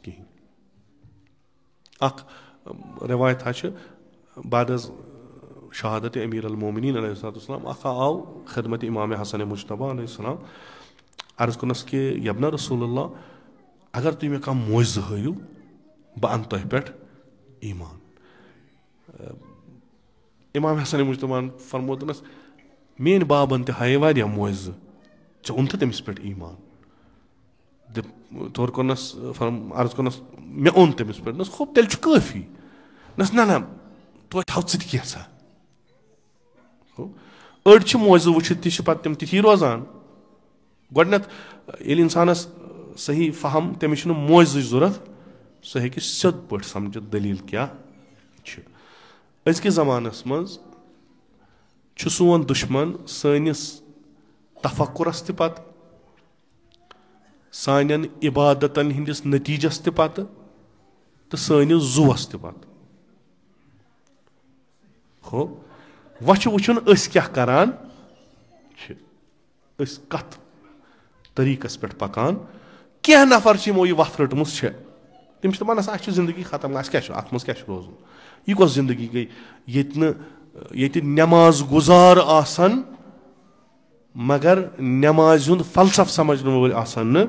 कहें रवायत बाद शहादत अमीर अल मोमिनीन अलैहिस्सलाम आव खिदमत इमाम हसन मुज्तबा अलैहिस्सलाम अर्ज कनस कि यबना रसूलुल्लाह अगर तुम कह मोज हयू बह अन तह पे ईमान इमाम हसन मुज्तबा फरमो दोनस मेन बाबन तय वारिया मोज ऐ ओन तमिस पे ईमान तौर कोनस अर्ज कोनस मे ओन तमिस पे नस खूब तेल काफी नस ना तो थव सा अड़ मोज वुचित तम ती रोजान गोडनथ ये इंसानस सही फहम तमिस मोज जरूरत सह हेकि सिद्ध पे समझ दलील क्या अजकि ज़मानस मज सोन दुश्मन सानिस तफक्कुरस तत सान इबादतन हंदिस नतीजस तत तो सानिस जुवस तत हो वह वुचन क्या करान कत तरीकस पे पकान क्या नफर यमो वथ रटम तम दपान अस जिंदगी खत्म अत मज क्या रोजन यह कस जिंदगी गई ये नमाज गुजार आसन मगर नमाज हुंद फलसफ समझन वल आसन न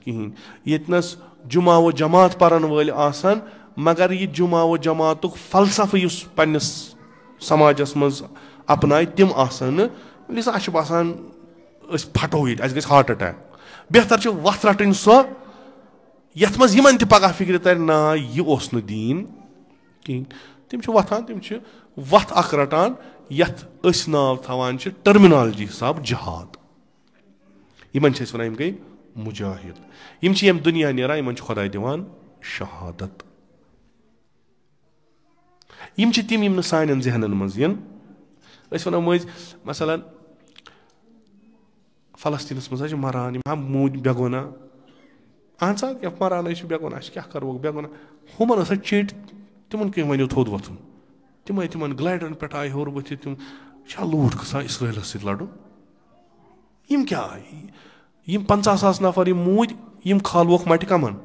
कहीं यस जुमा व जमात पढ़न वल आसन मगर यह जुमा व जमात फलसफ पन्निस समाजस मज अपनाय तिम आसन लिसा बसान फटो ये गई हार्ट अटैक बेहतर वथ रटन सो यथ मज यमन पगह फिक्र तर ना यह ओस न दीन कहीं तम वथान तम वथ अख रटान यथ नाव थवान टर्मिनोलॉजी हिसाब जहाद इन वन गई मुजाहिद यम दुनिया नेरान इन खुदा दिवान शहादत यम तम सान जहनन मज वन मज मसलन फलस्तीनस मज मरान मूद बेगुना अहन सा क्या मरान बेगुना क्या करो बेगुना हुमन चेट तिमन कहीं वनो थोद वथुन तिमन ग्लाइडन पे आए हर वथ तिम लूट गसा इसराइलस सत लड़न यम क्या 50,000 नफर मूद यम खालवोक मट कमन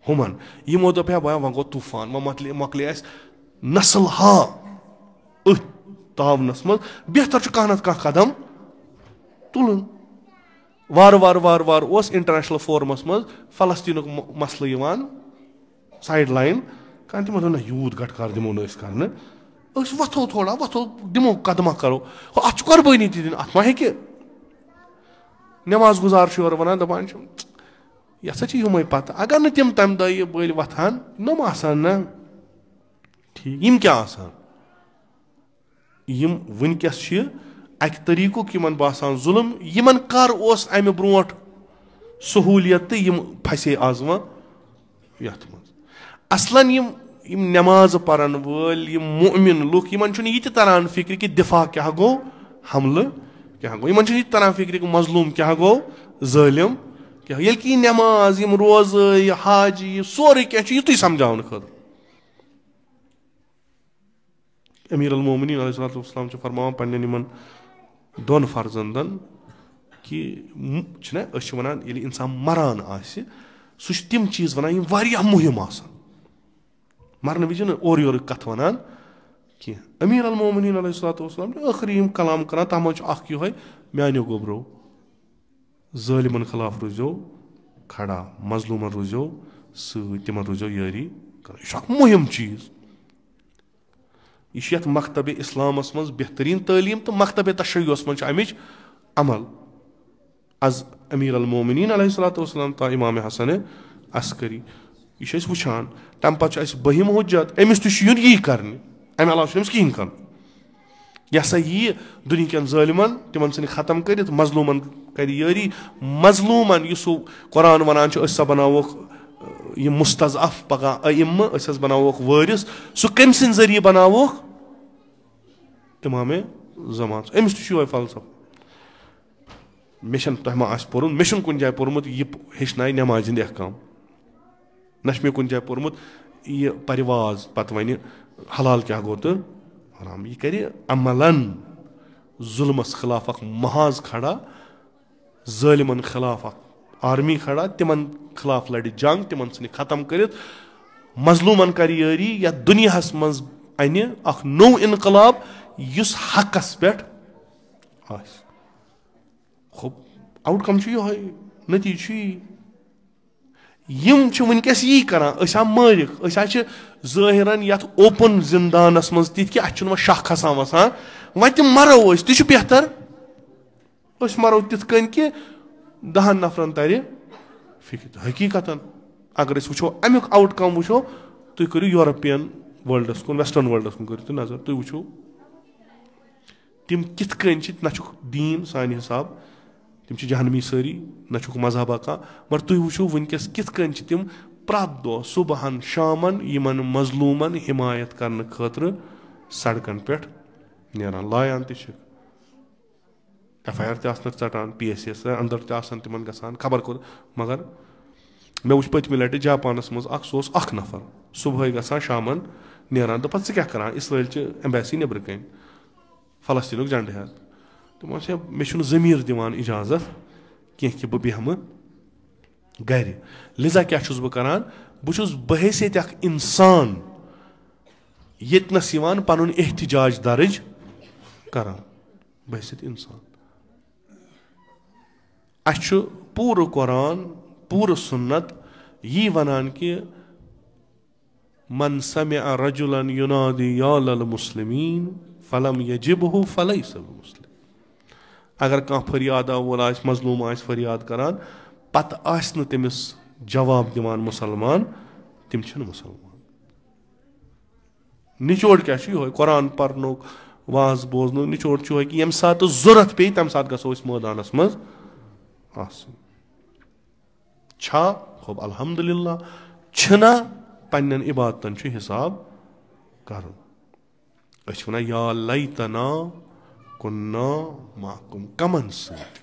हुमन यमो दोप वह गो तूफान वह मकले नस्ल हा तावनस मज बेहतर कह ना कह कदम तुलन वार वार वार वार इंटरनेशनल फोरमस मज फलस्तीन मसल साइड लाइन कह तमो दोप ना यूत गट कर दिमो न वथो थोड़ा वथो दिमो कदमा करो अत कुर्बानी दिन अत मा हे नमाज गुजार योर वन दपान यह सा युमे पत अगर न तम तम दह बल वथान नम आसान ना ठीक यम क्या आसान यम वनकस अक तरीकुक यमन बासान जुल्म यमन कर ओस अमि ब्रोट सहूलियत तो यम फसे आज वन यथ मज असलन यम नमाज परन वल यम मुमिन लुक यमन छुन यह तरान फिक्र कि दिफा क्या गो हमल क्या गो यमन छुन यह तरान फिक्र कि मजलूम क्या गो जालिम क्या ये कि नमाज यम रोज हाज सोरे क्या युत समझावन खतर अमीर अल मोमिनीन अलैहिस्सलाम फरमान पन्न दोन फर्जंदन कि वन ये इंसान मरान सह तम चीज वन वारिया मुहिम मरन विज और योर कथ वन कह अमीर अल मोमिनीन अलैहिस्सलाम आखिरी कलाम कर तथ मज ये मानो गोबरो जालिमन खिलाफ रूजो खड़ा मजलूमन रूजो तिमन रूजो यारी यह मुहिम चीज यह मकतब इस्लामस मज बेहतरीन तालीम तो मकतब तशय्युस मज अमिच अमल अज अमीर अल मोमिनीन अलैहिस्सलाम ता इमाम हसन अस्करी यह वुचान तम पे बहिम हुज्जत अमिस तुन यी कर अमे अलाव कहीं कर यह सा यी दुनिया जालिमन तिमन सन खत्म कर मजलूमन कर यारी मजलूमन यह कुरान वनान सा बनावोक यह मुस्तज़अफ़ पगह अइम्मा बनावोक वारिस सह कम सिंद जरिए बनावोक इमाम ज़मान अमिस तुय फलसफ मे तह मा पोर्मुत मे कुन जाय पोर्मुत यह हेचनाय नमाज हिंद अहकाम न मे कुन जाय पोर्मुत यह परिवाज पत वन हलाल क्या गो तो हराम यह कर अमलन जुल्मस खिलाफ महाज खड़ा जालिमन खिलाफ आर्मी खड़ा तिमन खिलाफ लड़ जंग तिमन सन खत्म कर मजलूमन कर यारी या दुनिया मज अन अख नौ इनकलाब युस हकस पे खूब आउटकम ये नतीज यम वनकस यी कर मालिक ज़ाहिरन ये ओपन जिंदानस मज ति अ शह खसान वसान वन तम मरो तह बेहतर मरो तिथ कन कि 10 नफरन तर फिक्र हकीकतन अगर वो अमुक आउटकम वो तुम करो यूरोपियन वर्ल्डस कुन वेस्टर्न वर्ल्डस कुन करो नजर तुम वो तम कित कन ना दीन सान हिसाब तम जहनमी सारी ना मजहबा कह मगर तुम वो वनकस कित कन तम प्रत दह सुबहन शामन यमन मजलूमन हिमायत करने खतर सड़कन पे नेरान लायान FIR षटान PSS अंदर तिमन गसान खबर कोर मगर मे वो पत्म लटि जापानस मज सह नफर सुबह गसान शामन नेरान तो पे क्या कर इसराइल एम्बेसी नबर कन फलस्तीन झंडे हाथ तमो मे ज़मीर दिवान इजाजत कह कि बह बेहम गर लिजा क्या बह करान बहुस बहैसियत अख इंसान यतनस पनुन एहतजाज दर्ज करान बहैसियत इंसान अच्छु पूरा कुरान पूरा सुन्नत यी वनान कि मन समिअ रजुलन युनादी या लल मुस्लिमीन फलम यजिबहु फलैसा बिमुस्लिम अगर कह फरियाद वोल मजलूम फरियाद करान पत आस तमिस जवाब दिवान मुसलमान तिम मुसलमान निचोड़ क्या ये कुरान पर्नुक वाज बोजन निचोड़ कि यम सात जरूरत पे तम सात गसो मैदानस मज छा खूब अल्हम्दुलिल्लाह छना पन्न इबादतन हिसाब कर वन या लैतना कुन्ना माकुम कमन सत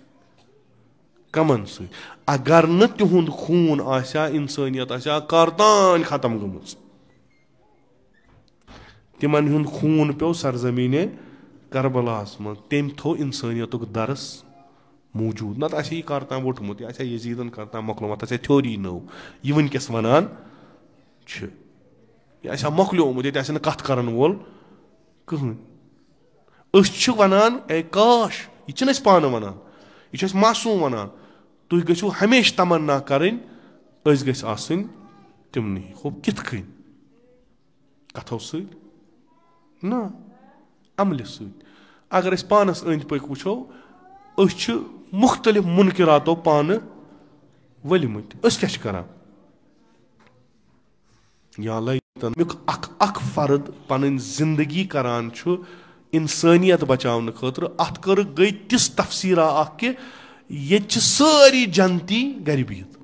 کمن سۭتۍ اگر نہٕ تِہُنٛد خوٗن آسہِ ہا اِنسٲنیت آسہِ ہا کارتان ختم گٔمٕژ تِمن ہُنٛد خوٗن پیوٚو سرزمیٖنے کربلاہس منٛز تٔمۍ تھوٚو اِنسٲنیتُک درس موٗجوٗد نتہٕ آسہِ ہے یہِ کارتان ووٚٹمُت یہِ آسہِ ہا یزیٖدن کارتان مۄکلومُت آسہِ ہا تھیوری نٔو یہِ وٕنکیٚس ونان چھِ یہِ آسہِ ہا مۄکلیومُت ییٚتہِ آسہِ نہٕ کتھ کرن وول کٕہٕنۍ أسۍ چھِ ونان اے کاش یہِ چھِنہٕ أسۍ پانہٕ ونان یہِ چھُ اَسہِ معصوٗم ونان تُہۍ گٔژھِو ہمیشہِ تمنا کرٕنۍ أسۍ گٔژھۍ آسٕنۍ تِمنٕے ہُہ کِتھ کٔنۍ کتھو سۭتۍ نہ عملہِ سۭتۍ اگر أسۍ پانس أنٛدۍ پٔکۍ وٕچھو أسۍ چھِ مُختٔلِف مُنکِراتو پانہٕ ؤلۍمٕتۍ أسۍ کیٛاہ چھِ کران یا امیُک اکھ فرد پنٕنۍ زندگی کران چھُ انسٲنیت بچاونہٕ خٲطرٕ اتھ گٔے تِژھ تفصیٖرا اکھ کہِ ییٚتہِ چھِ سٲری جنتی گرِ بِہِتھ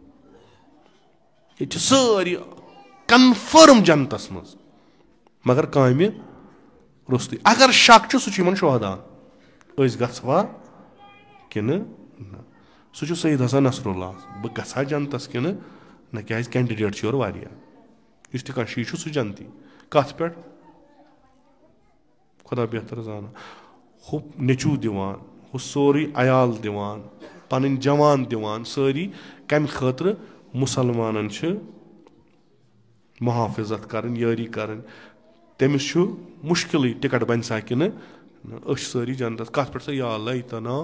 ییٚتہِ چھِ سٲری کنفٲرٕم جنتس منٛز مگر کامہِ روٚستُے اگر شک چھُ سُہ چھُ یِمن شوہدان أسۍ گژھوا کِنہٕ نہ سُہ چھُ سید حسن نصر اللہ بہٕ گژھٕ ہا جنتس کِنہٕ نہ کیٛازِ کینڈِڈیٹ چھِ یورٕ واریاہ یُس تہِ کانٛہہ شی چھُ سُہ جنتی کتھ پٮ۪ٹھ خۄدا بہتر زانان ہُہ نیٚچوٗ دِوان ہُہ سورُے عیال دِوان پنٕنۍ جوان دِوان سٲری کمہِ خٲطرٕ مُسلمانن چھِ محافظت کرٕنۍ یٲری کرٕنۍ تٔمِس چھُ مُشکِلٕے ٹکٹ بنہِ سا کِنہٕ أسۍ چھِ سٲری جنتس کتھ پٮ۪ٹھ سا یا اللہ تنا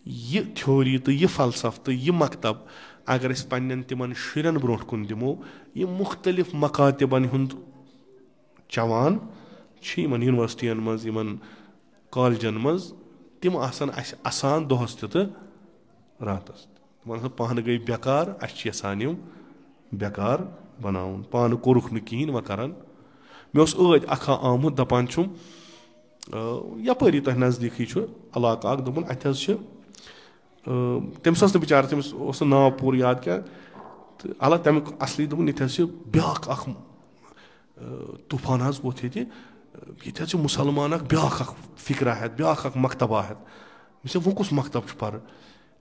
یہِ تھیوری تہٕ یہِ فلسف تہٕ یہِ مکتب اگر أسۍ پننٮ۪ن تِمن شُرٮ۪ن برونٛٹھ کُن دِمو یِم مُختٔلِف مکاتِبن ہُنٛد چوان چھِ یِمن یونیورسٹین منٛز یِمن کالجن منٛز تِم آسن اسہِ اسان دۄہس تہِ تہٕ راتس تہِ تِمن ہسا پانہٕ گٔے بٮ۪کار اسہِ چھِ یژھان یِم بٮ۪کار بناوُن پانہٕ کوٚرُکھ نہٕ کِہینۍ وۄنۍ کرن مےٚ اوس ٲدۍ اکھا آمُت دپان چھُم یپٲری تۄہہِ نزدیٖکھٕے چھُ علاقہٕ اکھ دوٚپُن اتہِ حظ چھِ تٔمِس ٲس نہٕ بِچارٕ تٔمِس اوس نہٕ ناو پوٗرٕ یاد کینٛہہ تہٕ الگ تمیُک اصلی دوٚپُن ییٚتہِ حظ چھِ بیٛاکھ اکھ طوٗفان حظ ووٚتھ ییٚتہِ ییٚتہِ حظ چھِ مُسلمان اکھ بیٛاکھ اکھ فِکرا ہٮ۪تھ بیٛاکھ اکھ مکتبا ہٮ۪تھ مےٚ چھِ وۄنۍ کُس مکتب چھُ پرٕ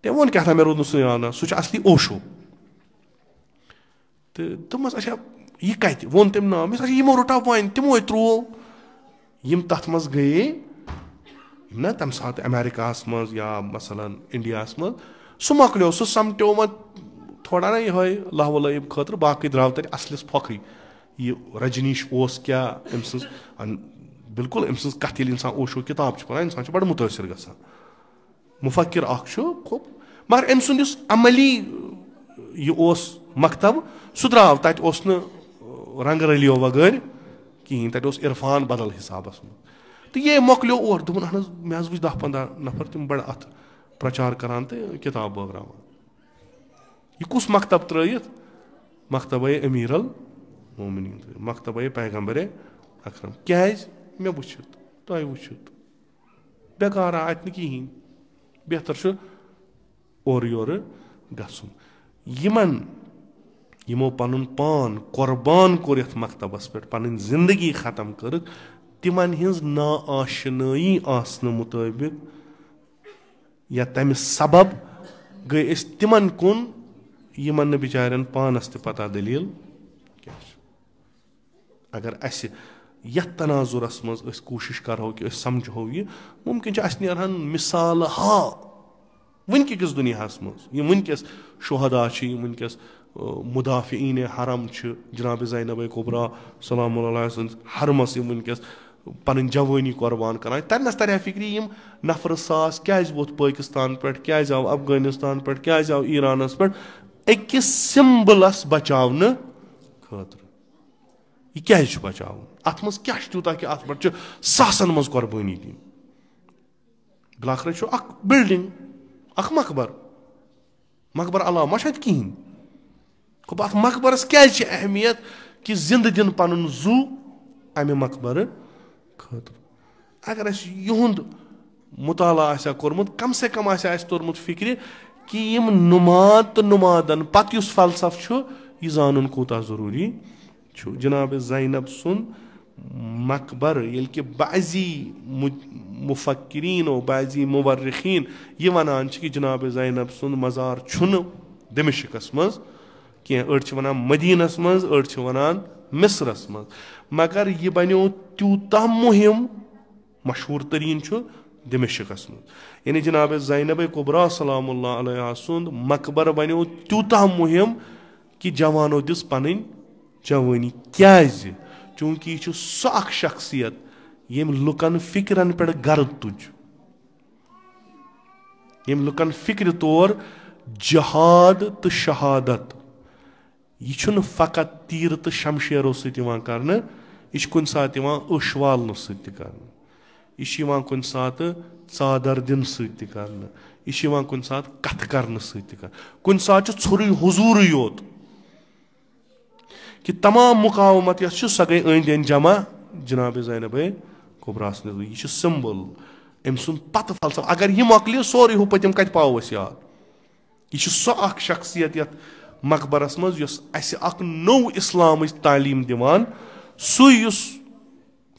تٔمۍ ووٚن کیٛاہ تھام مےٚ روٗد نہٕ سُہ یاد سُہ چھُ اصلی اوشو تہٕ دوٚپمس اچھا یہِ کتہِ ووٚن تٔمۍ ناو مےٚ دوٚپمس یِمو رٔٹا وۄنۍ تِموے ترٛوو یِم تتھ منٛز گٔیے یِم نا تمہِ ساتہٕ امیرکاہس منٛز یا مثلاً انڈیاہس منٛز سُہ مۄکلیو سُہ سمٹیو وۄنۍ تھوڑا نا یِہوے لاہو لٲیب خٲطرٕ باقٕے درٛاو تتہِ اصلِس پھۄکھٕے یہِ رجنیش اوس کیٛاہ أمۍ سٕنٛز بِلکُل أمۍ سٕنٛز کتھ ییٚلہِ انسان اوشو کِتاب چھُ پران انسان چھُ بڑٕ مُتٲثر گژھان مُفکر اکھ چھُ مگر أمۍ سُنٛد یُس عملی یہِ اوس مکتب سُہ درٛاو تتہِ اوس نہٕ رنگہٕ رٔلیو وغٲر کِہینۍ تتہِ اوس عرفان بدل حسابس منٛز تہٕ یے مۄکلیو اور دوٚپُن اہن حظ مےٚ حظ وٕچھ 10-15 نفر تِم بڑٕ اتھ پرچار کران تہٕ کِتاب بٲگراوان یہِ کُس مکتب ترٲیِتھ مکتبے امیٖر المومنیٖن مکتبے پیغمبرے اکرم کیٛازِ مےٚ وٕچھِتھ تۄہہِ وٕچھِتھ بٮ۪کارا اتہِ نہٕ کِہینۍ بہتر چھُ اورٕ یورٕ گژھُن یِمو پنُن پان قۄربان کوٚر یتھ مکتبس پٮ۪ٹھ پنٕنۍ زندگی ختم کٔرٕکھ تِمن ہِنٛز نا آشنٲیی آسنہٕ مُطٲبِق یا تمہِ سبب گٔے أسۍ تِمن کُن یِمن نہٕ بِچارٮ۪ن پانس تہِ پتہ دٔلیٖل کیٛاہ چھِ اگر اسہِ یتھ تناظُرس منٛز أسۍ کوٗشش کرہو کہِ أسۍ سمجھو یہِ مُمکِن چھُ اسہِ نیرہن مِثالہٕ وٕنکہِ کِس دُنیاہس منٛز یِم وٕنکیٚس شُہدا چھِ یِم وٕنکیٚس مُدافعیٖنِ حرم چھِ جناب زینبے کُبرا سلام اللہ سٕنٛز حرمس یِم وٕنکیٚس پنٕنۍ جوٲنی قۄربان کران ترنس ترِ ہا فِکرِ یِم نفرٕ ساس کیٛازِ ووٚتھ پٲکِستان پٮ۪ٹھ کیٛازِ آو افغٲنِستان پٮ۪ٹھ کیٛازِ آو ایٖرانس پٮ۪ٹھ أکِس سِمبلس بچاونہٕ خٲطرٕ یہِ کیٛازِ چھُ بچاوُن اتھ منٛز کیٛاہ چھُ تیوٗتاہ کہِ اتھ پٮ۪ٹھ چھِ ساسن منٛز قۄربٲنی دِنۍ بلاخرے چھُ اکھ بِلڈِنگ اکھ مقبر علاوٕ ما چھُ اتہِ کِہینۍ گوٚو اتھ مقبرس کیٛازِ چھِ اہمیت کہِ زنٛدٕ دِنہٕ پنُن زُو امہِ مقبرٕ خٲطرٕ اگر اسہِ یِہُنٛد مُطالعہ آسہِ ہا کوٚرمُت کم سے کم آسہِ ہا اسہِ توٚرمُت فِکرِ کہِ یِم نُماد تہٕ نُمادن پتہٕ یُس فلسف چھُ یہِ زانُن کوٗتاہ ضروٗری چھُ جناب زینب سُنٛد मकबर ये कि बाजी मुफक्किरीन बाजी मुवर्रिखीन ये वनान कि जनाब ज़ैनब सुंद मज़ार छुन दिमश्कस मज कह अड़ वनान मदीनस मज अड़ वनान मिस्रस मज मगर यह बनो त्यूता मुहिम मशहूर तरीन दिमश्कस मज यानी जनाब ज़ैनब कुबरा सलामुल्लाह अलैहा सुंद मकबर बनो त्यूता मुहिम कि जवानों दिस पन जवानी क्या चूंकि यह सह अख शख्सियत यम लुकन फिक्रन पे गर्द तुज यम लुकन फिक्र तौर जहाद तो शहादत यह फ़कत तीर तो शमशेरों सत्य कर यह कुन सात अश वालन सत्य यह कुन सात चादर दिन सत्य कर यह कुन सात कथ कर सत्य कर कुन सात छुरी हुजूर योत कि तमाम मुकावमत सह गई अंद अंद जमा जनाब ज़ैनब कुबरा यह सिंबल अम सुन पत फलसफ अगर यह मकल सोरे हु पतम कत पाव याद यह सह अख शख्सियत यथ मकबरस मज अख नौ इस्लाम तालीम दिवान सुस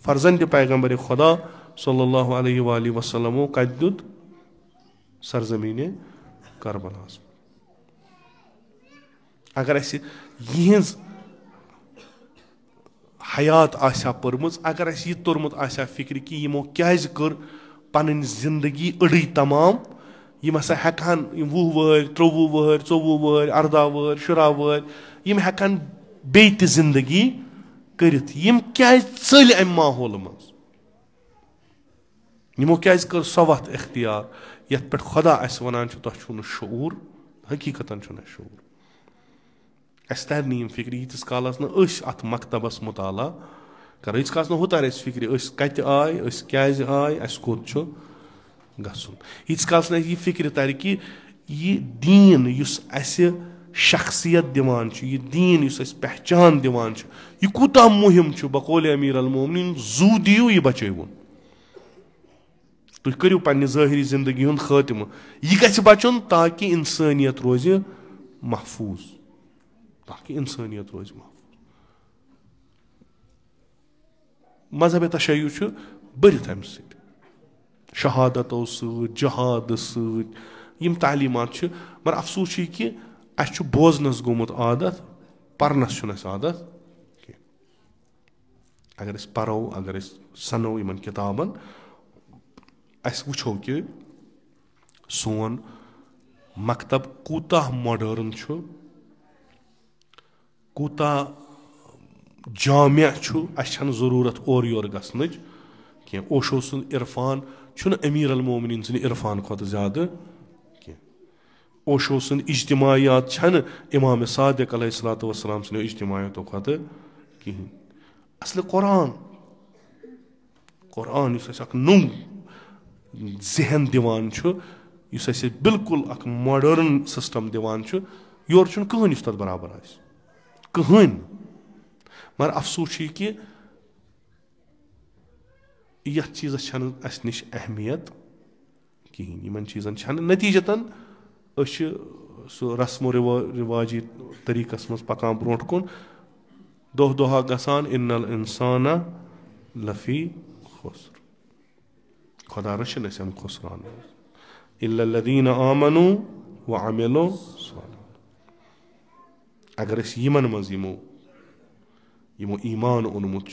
फर्जंद पैगम्बर खुदा सल्लल्लाहु अलैहि वसल्लम कत दुत सरजमीन करबलास अगर यहज हयात आशा पर्मज अगर यह तोर्मुत आशा फिक्र कि यमो क्या कर पन जिंदगी अड़ी तमाम यम हसा हेकान 20 वहर 23 वहर 24 वहर 18 वहर 18 वहर यम हेकान बेत जिंदगी करित यम क्या चल अम माहौल मज यमो क्या कर सह वत इख्तियार यथ पे खुदा अस वनान तुम शूर हकीकतन शूर अस तर यम फिक्र यीतिस कालस न अत मकतबस मुताला कर यीतिस कालस न हु तर फिक्र कत आय क्या आय अस कोत गसुन यीतिस कालस न यह फिक्र तर कि यह दीन युस अस शख्सियत दिवान यह दीन युस अस पहचान दिवान यह कूता मुहिम बकौल अमीर अल मोमिनीन जू दियो यह बचोन तुम करियो पन्ने ज़ाहिरी जिंदगी हुंद खात्म यह गछ बचुन ताकि इंसानियत रोज महफूज ताकि इंसानियत रोज महफूज मजहब तशय्युअ बरित अम शहादतों जहाद सम तालीमात मगर अफसोस कि अस बोजनस गोमुत आदत परनस आदत अगर परो अगर सनो इन किताबन अस वुछो कि सोन मकतब कूता मॉडर्न कूता जामिया अस जरूरत और योर गसन कह ओशो सुन इरफान अमीर अल मोमिनीन सुन इरफान खुद ज्यादा कह ओशो सुन इज्तिमायात इमाम सादिक अलैहिस्सलातु वस्सलाम सुन इज्तिमायातों खुद कहें असल कुरान कुरान नौ जहन दिवान बिल्कुल अख मॉडर्न सिस्टम दिवान योर कहन तथ बराबर कहन मगर अफसोस कि यथ चीज़स अस निश अहमियत कहें इन चीज़न नतीजतन सह रस्मो रिवाजी तरीकस मज पकान ब्रोट कुन दोह दोहा गसान इन्नल इंसाना लफी खुस्र खुदा रशन अम खुसरान इल्लल्लज़ीना आमनू व अमिलू सालिहात अगर यमन मज यमो ईमान ओनमुत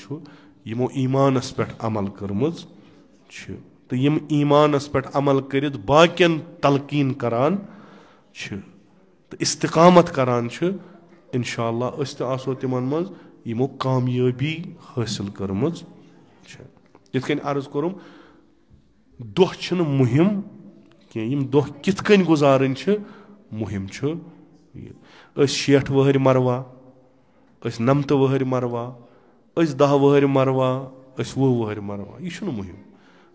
यमो ईमानस पे अमल कर्मज तो यम ईमानस पे अमल करित बाकियन तलकीन करान तो इस्तिकामत करान इंशाअल्लाह अस आसो तिमन मज यमो कामयाबी हासिल कर्मज यिथ कन अर्ज कोरुम दोह छन मुहिम कह यम दोह किथ कन गुजारन मुहिम 60 वहर मरवा 90 वहर मरवा 10 वहर मरवा 20 वहर मरवा यह मुहिम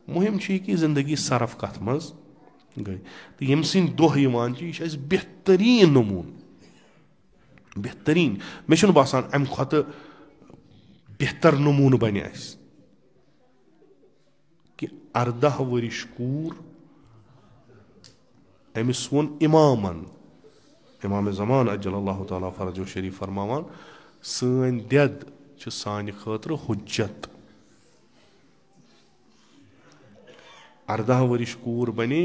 मुहिम कि जिंदगी सरफ कथ मज गई तो यम सिंद दोह यह बेहतरीन नमून बेहतरीन मे बासान अम खुद बेहतर नमून बन कि 18 वरिश कूर अमिस वोन इमामन इमाम ज़मान अज्जलल्लाहु ताला फरजो शरीफ फरमावान सन देद सान खतर हुज्जत 14 ؤرِش کوٗر بنے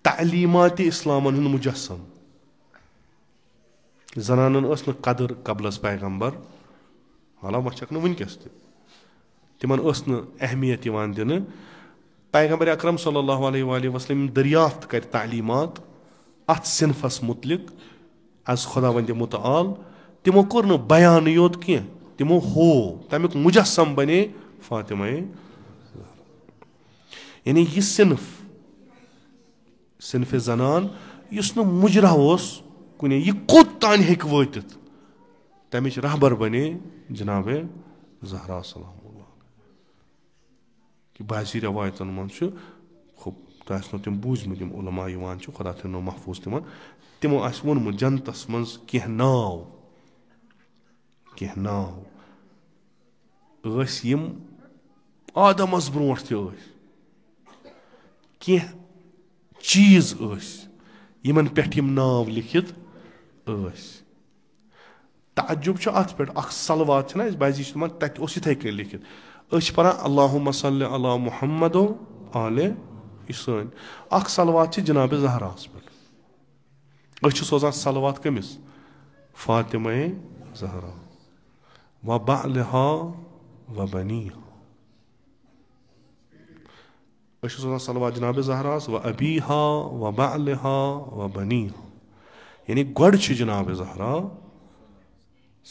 تعلیٖماتِ اِسلامن ہُنٛد مُجسم. زنانن ٲس نہٕ قدٕر قبلس پیغمبر حالانکہِ وۄنۍ چھکھ نہٕ وٕنکیٚس تہِ تِمن ٲس نہٕ اہمیت یِوان دِنہٕ. پیغمبر اکرم صلی اللہ علیہ وآلہ وسلم دٔریافت کرِ تعلیٖمات اتھ صنفس مُتعلق از خۄداوندِ مُتعال. تِمو کوٚر نہٕ بیانٕے یوت کینٛہہ, تِمو ہوو, تمیُک مُجسم بنے فاطمہ. یعنی یہِ صنفہِ زنان یُس نہٕ مُجرا اوس کُنے, یہِ کوٚت تانۍ ہیٚکہِ وٲتِتھ, تمِچ رہبر بنے جناب زہرا سلام اللہ. کہِ بعضی رٮ۪وایتن منٛز چھُ تۄہہِ آسنو تِم بوٗزمٕتۍ یِم علما یِوان چھِ, خۄدا تھٲینو محفوٗظ تِمن, تِمو آسہِ ووٚنمُت جنتس منٛز کینٛہہ ناو ٲسۍ یِم آدمس برونٛٹھ تہِ ٲسۍ, کینٛہہ چیٖز ٲسۍ یِمن پٮ۪ٹھ یِم ناو لیکھِتھ ٲسۍ. تعجب چھُ اتھ پٮ۪ٹھ, اکھ صلوات چھِنہ أسۍ بعضی چھِ تِمن تتہِ اوس یِتھٕے کٔنۍ لیکھِتھ, أسۍ چھِ پران اللہُمَّ صلی علی محمد و آلِ, یہِ چھِ سٲنۍ. اکھ صلوات چھِ جناب زہراہس پٮ۪ٹھ, أسۍ چھِ سوزان صلوات کٔمِس؟ فاطمہ زہرا. و بعلہا و بنیہا, أسۍ چھِ سوزان صلوات جناب زہراہس و ابیہا و بعلہا و بنیہا. یعنی گۄڈٕ چھِ جناب زہرا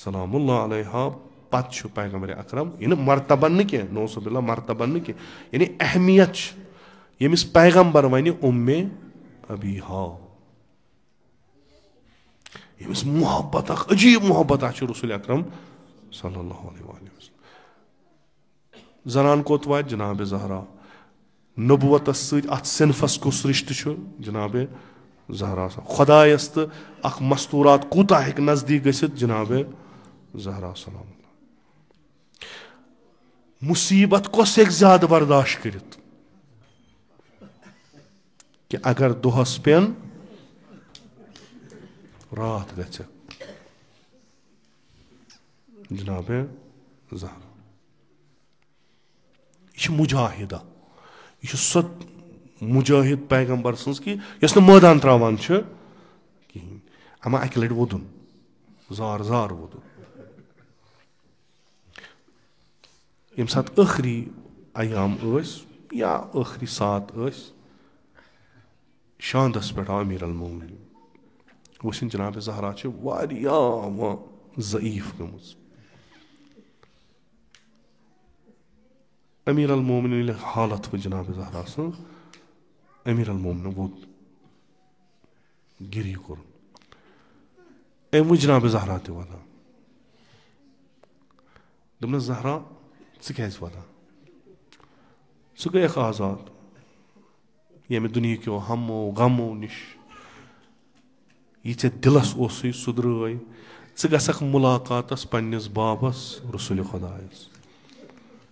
سلام اللہ علیہا, پتہٕ چھُ پیغمبر اکرم. یہِ نہٕ مرتبن نہٕ کینٛہہ, نوصب اللہ مرتبن نہٕ کینٛہہ, یعنی اہمیت چھِ ییٚمِس پیغمبر ونہِ اُمہِ ابیہا, ییٚمِس محبت اکھ عجیٖب محبت اکھ چھُ رسول اکرم صلی اللہ علیہ وسلم. زنان کوٚت واتہِ؟ جناب زہرا. نبوتس سۭتۍ اتھ صنفس کُس رشتہٕ چھُ؟ جناب زہرا. خۄدایس تہٕ اکھ مستوٗرات کوٗتاہ ہیٚکہِ نزدیٖک گٔژھِتھ؟ جناب زہرا سلام. مُصیبت کۄس ہیٚکہِ زیادٕ برداشت کٔرِتھ کہِ اگر دۄہس پٮ۪ن راتھ گژھِ؟ جناب زہرا. یہِ چھِ مُجاہِدہ, یہِ چھِ سۄ مُجٲہِد پیغمبر سٕنٛز کہِ یۄس نہٕ مٲدان تراوان چھِ کِہینۍ. اما اکہِ لٹہِ وودُن, زار وودُن. ییٚمہِ ساتہٕ ٲخری ایام ٲسۍ یا ٲخری سات ٲسۍ, شاندس پٮ۪ٹھ آو امیٖر المومنیٖن. وٕچھِنۍ جناب زہرا چھِ واریاہ ضعیٖف گٔمٕژ. امیٖر المومنیٖن ییٚلہِ حالت وٕچھ جناب زہرا سٕنٛز, امیٖر المومنیٖن ووٚد, گِری کوٚرُن. أمۍ وٕچھ جناب زہرا تہِ وَدان. دوٚپنَس زہرا ژٕ کیازِ وَدان؟ ژٕ گٔیَکھ آزاد ییٚمہِ دُنہِکیو ہمو غمو نِش. یہِ ژےٚ دِلس اوسُے سُہ درٛاے. ژٕ گژھکھ مُلاقاتس پننِس بابس رسولِ خۄدایس.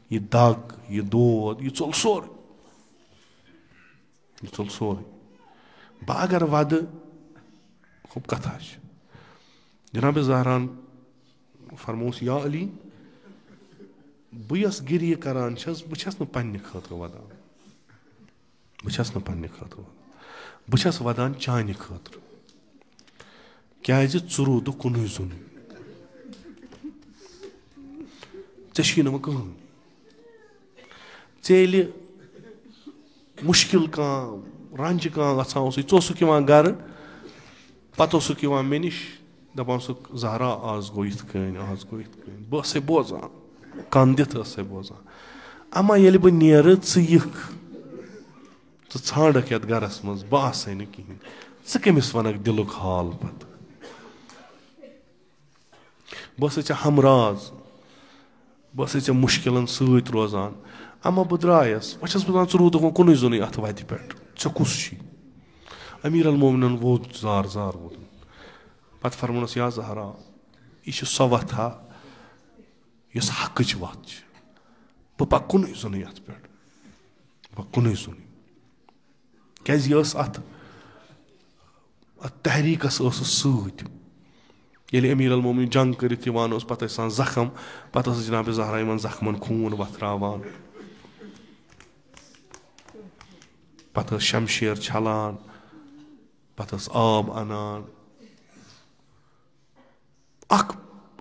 یہِ دگ, یہِ دود, یہِ ژوٚل سورُے. بہٕ اگر ودٕ خوٚب کتھا چھِ. جناب زہراہن فرمووُس یا علی, بہٕ یۄس گِری کران چھس بہٕ چھس نہٕ پننہِ خٲطرٕ ودان, بہٕ چھس ودان چانہِ خٲطرٕ. کیازِ ژٕ روٗدُکھ کُنُے زوٚنُے, ژےٚ چھُے نہٕ وۄنۍ کٕہٕنۍ. ژےٚ ییٚلہِ مُشکِل کانٛہہ رنجہِ کانٛہہ گژھان اوسُے, ژٕ اوسُکھ یِوان گرٕ, پتہٕ اوسُکھ یِوان مےٚ نِش, دپان اوسُکھ زہرا آز گوٚو یِتھ کٔنۍ. بہٕ ٲسَے بوزان, کن دِتھ ٲسَے بوزان. اما ییٚلہِ بہٕ نیرٕ ژٕ یِکھ, ژٕ ژھانڈکھ یتھ گرس منٛز, بہٕ آسے نہٕ کِہینۍ. ژٕ کٔمِس ونکھ دِلُک حال پتہٕ؟ بہٕ ٲسٕے ژےٚ ہمراز, بہٕ ٲسٕے ژےٚ مُشکِلن سۭتۍ روزان. اما بہٕ درٛایس, وۄنۍ چھس بہٕ دپان ژٕ روٗدُکھ وۄنۍ کُنُے زوٚنُے اتھ وتہِ پٮ۪ٹھ, ژےٚ کُس چھُے؟ امیٖر المومنیٖنن ووٚد زار ووٚدُن. پتہٕ فرمونس یا زہرا, یہِ چھِ سۄ وتھ ہا یۄس حقٕچ وتھ چھِ. بہٕ پکہٕ کُنُے زوٚنُے اتھ پٮ۪ٹھ, کیازِ یہِ ٲس اتھ تحریٖکس ٲسٕس سۭتۍ. ییٚلہِ امیٖر المومنیٖن جنگ کٔرِتھ یِوان اوس, پتہٕ ٲسۍ آسان زخم, پتہٕ ٲسٕس جناب زہرا یِمن زخمن خوٗن وتھراوان. पत शमशेर छलान, पत आब अनान। अख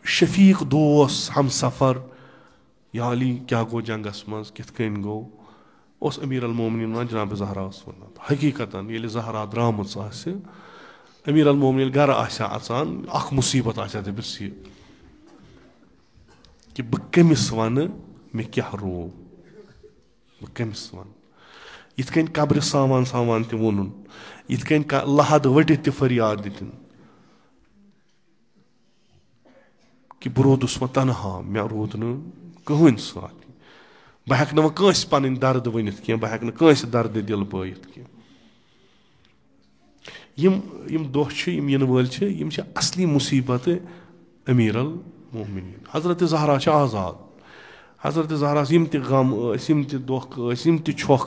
शफीक दोस हम सफर या अली क्या गो जंगस मज कित कन गो उस अमीर अल मोमिनीन वन जनाब ज़हरा वन हकीकतन ये ज़हरा द्रामुच आसे अमीर अल मोमिनीन घर आसा अचान अख मुसीबत आसा दबिस ये कि बह कमिस वन मे क्या रो बह कमिस वन यिथ कन कब्र सामान सामान ते वोनुन यिथ कन लहद वटित ते फरियाद दितिन कि बह रोदुस व तनहा मे रोद न कहन साथ बह हेक न कंस पन दर्द वनित कह बह हेक न कंस दर्द दिल बयित कह यम दोह यम इन वल यम असली मुसीबत अमीर अल मोमिनीन हजरत ज़हरा आज़ाद हजरत ज़हरा यम ते गम यम ते दोख यम ते छोख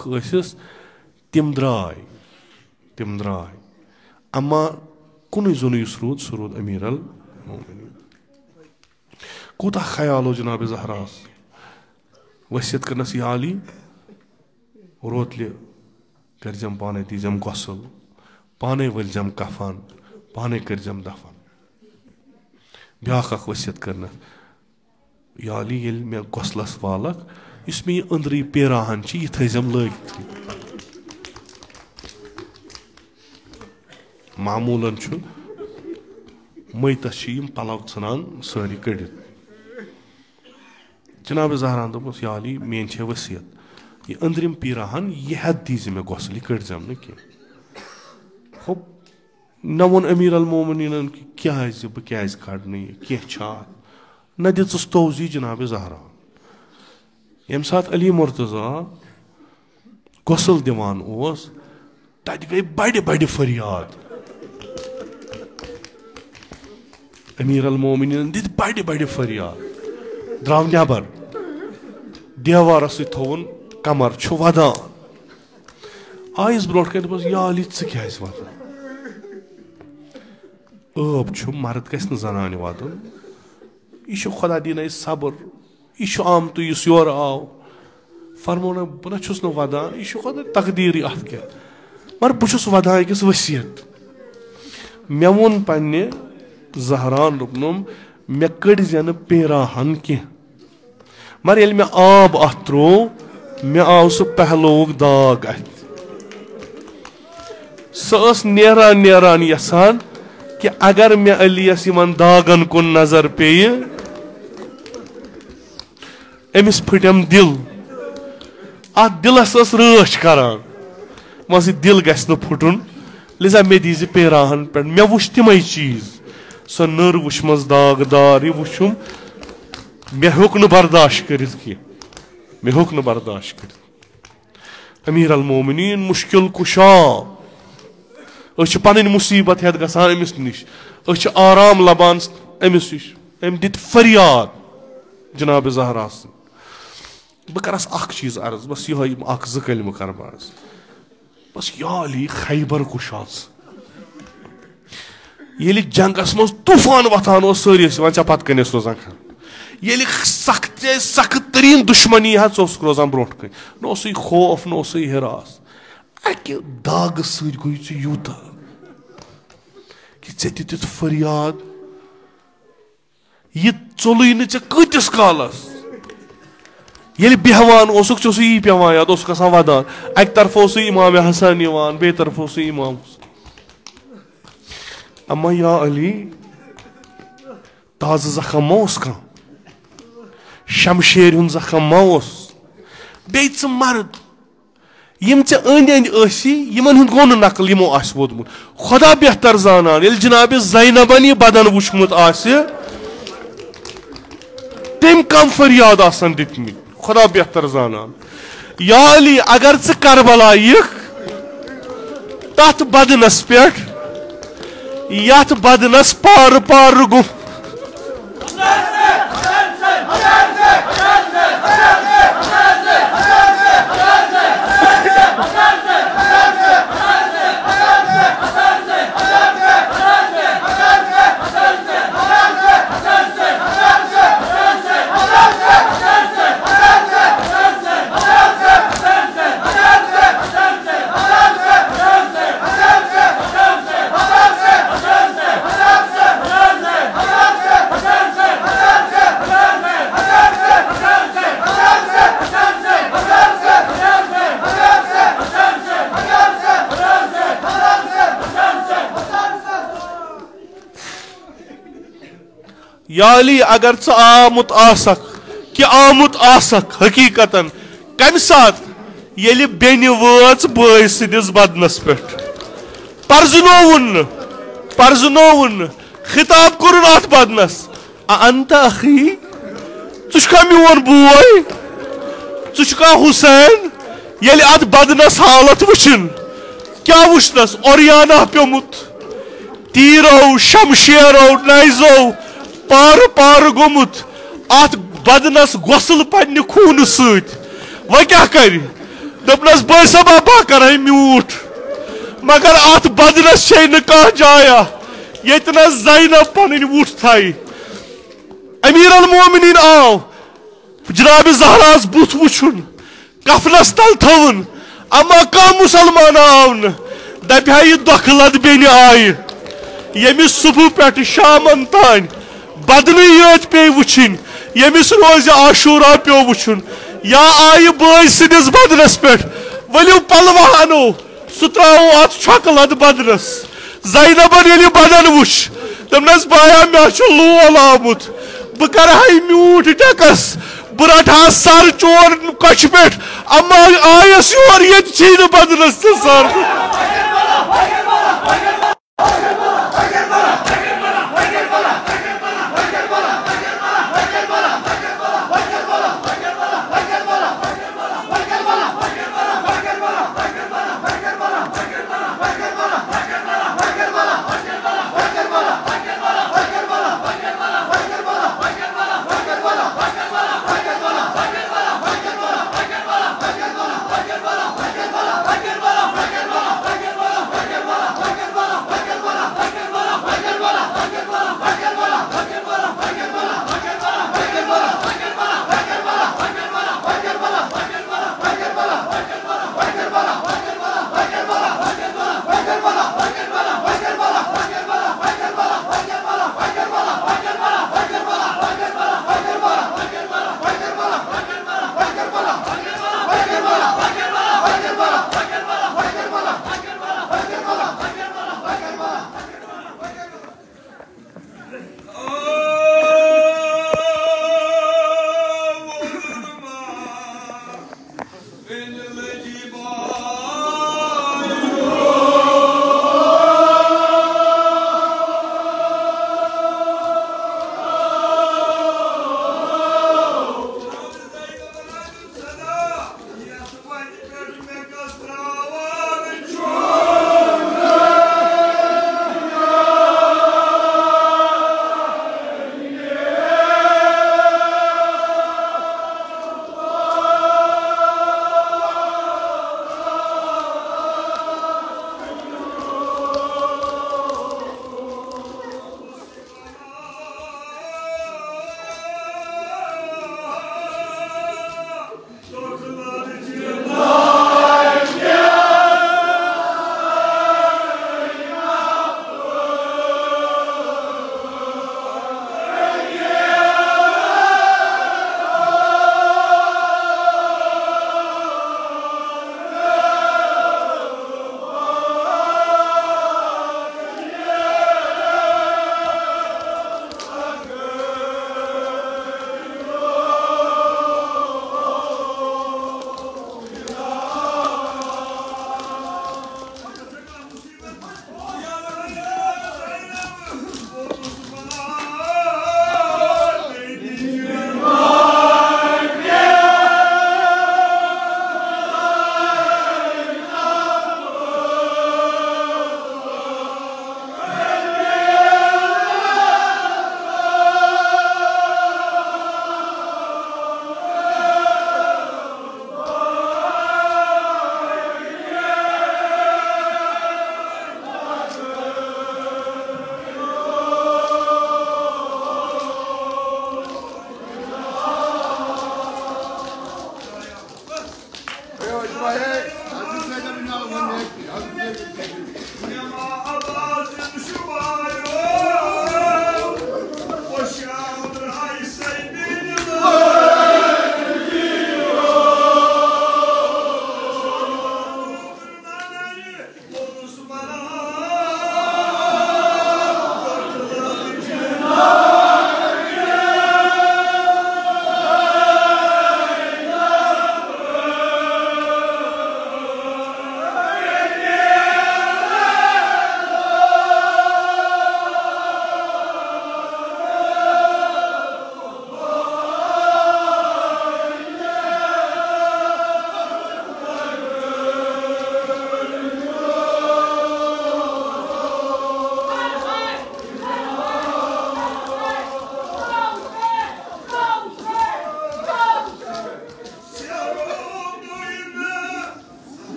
तिम द्राय अमा कुन जुन युस रूद सह रूद अमीर अल मोमिनीन कूता ख्याल हो जनाब ज़हरास वसियत करनस यह अली रोतले करजम पाने दीजम गसल पाने वलजम कफन पाने करजम दफन ब्याख वसियत करन या अली येल मे गसलस वालक इस मे अंदरी पेराहन यह थजम लगित मामूलन मैतस पलव सान सारी कड़ित जनाब ज़हरान दोपस या अली मेन वसियत यह अंदरिम पीराहन यह हद दीज मे गसल यह कड़जम न कह न वोन अमीर अल मोमिनीन कि क्या बह क्या कड़न कह न दिस तोजी जनाब ज़हरा यम सात अली मुर्तज़ा गसल दिवान तत गई बड़ बड़ फरियाद अमीर अल मोमिनीन दित बड़ बड़ फरियाद द्राव नबर देवार थोन कमर वदान आयस ब्रोट कन दोपस या अली क्या वदान अब मर्द गि जनान वदन यह खुदा दिन सब्र यह आमत इस योर आव फरमो न बह नस वदान यह खुदा तकदीर अत क्या मगर बहुत वदान अकिस वसीयत मे वोन पन्ने ज़हरान रुकनुम मे कड़न पेराहन कह मगर ये मे आब अत त्रो मे आव सह पहलोग दाग अत सह नेरान नेरान यसान कि अगर मे अलियस यमन दागन कुन नजर पे अमिस फटम दिल अत दिलस रच करान मस दिल गस न फुटन लिजा मे दीज पेराहन पे मे वुच तिम चीज सह नर वुचम दागदार यह वुचम मे हेक न बर्दाश्त कर मे हेक न बर्दाश्त कर अमीर अल मोमिनीन मुश्किल कुशा पन मुसीबत हेत गसान अमिस निश आराम लबान अमिस निश अम दित फरियाद जनाब ज़हरा बह करस अख चीज अर्ज बस यह ज कलम कर बस बस या अली खैबर कुशास ये जंगस मज तूफान वथान सारी चा पत कन रोजान ये सख्त सख्त तरीन दुश्मनी रोजान ब्रोट कन न खौफ न हिरास अकि दाग सही यूत कि चे फरियाद यह चोल न कतिस कालस ये बेहवान यी पेवान याद गसान वदान अक तरफ इमाम हसन बे तरफ इमाम अम्मा या अली ताज़ जख्म मा कह शमशेर हुन जख्म मा बे मर्द यम चे अंद यमन हुंद गो नकल यमो वोदमुत खुदा बेहतर जानान ये जनाब ज़ैनबन यह बदन वुचमुत तम कम फरियाद आसन दितमित खुदा बेहतर जानान या अली अगर चे करबला यिख तथ बदनस पे यथ बदनस पार पार गो या अली अगर च आमुत आसक कि आमुत आसक हकीकतन कम सात येली बेनि वाच बय सिदिस बदनस पे परजनोवन खिताब कुरुन अत बदनस अंत अखी चुका मोन बोय चुका हुसैन येली अत बदनस हालत वुचन क्या वुचनस ओरियाना प्योमुत तीरो शमशेरो नाइजो पार पार गोमुत अत बदनस गोसल पन्ने खून सत वह क्या कर दपनस बसबा बह कर म्यूट मगर अत बदनस छे न कह जाया यतन ज़ैनब पन वुट थाई अमीर अल मोमिनीन आव जनाब ज़हरास बुथ वुचुन कफनस तल थवन अमा कह मुसलमान आव न दपा यह दखलत बेन आय यमिस सुबह पे शामन तान बदन योत पे वुचिन यमिस रोज आशूरा पे वुचुन या आय बय सिदिस बदनस पे वलियो पलवा अनो सह त्रो अत छकलत बदनस ज़ैनबन ये बदन वुच दपनस बाया मे लोल आमुत बह कर म्यूट टकस बह रटा सर चोर कछ पे अम्मा आयस योर ये बदनस तो सर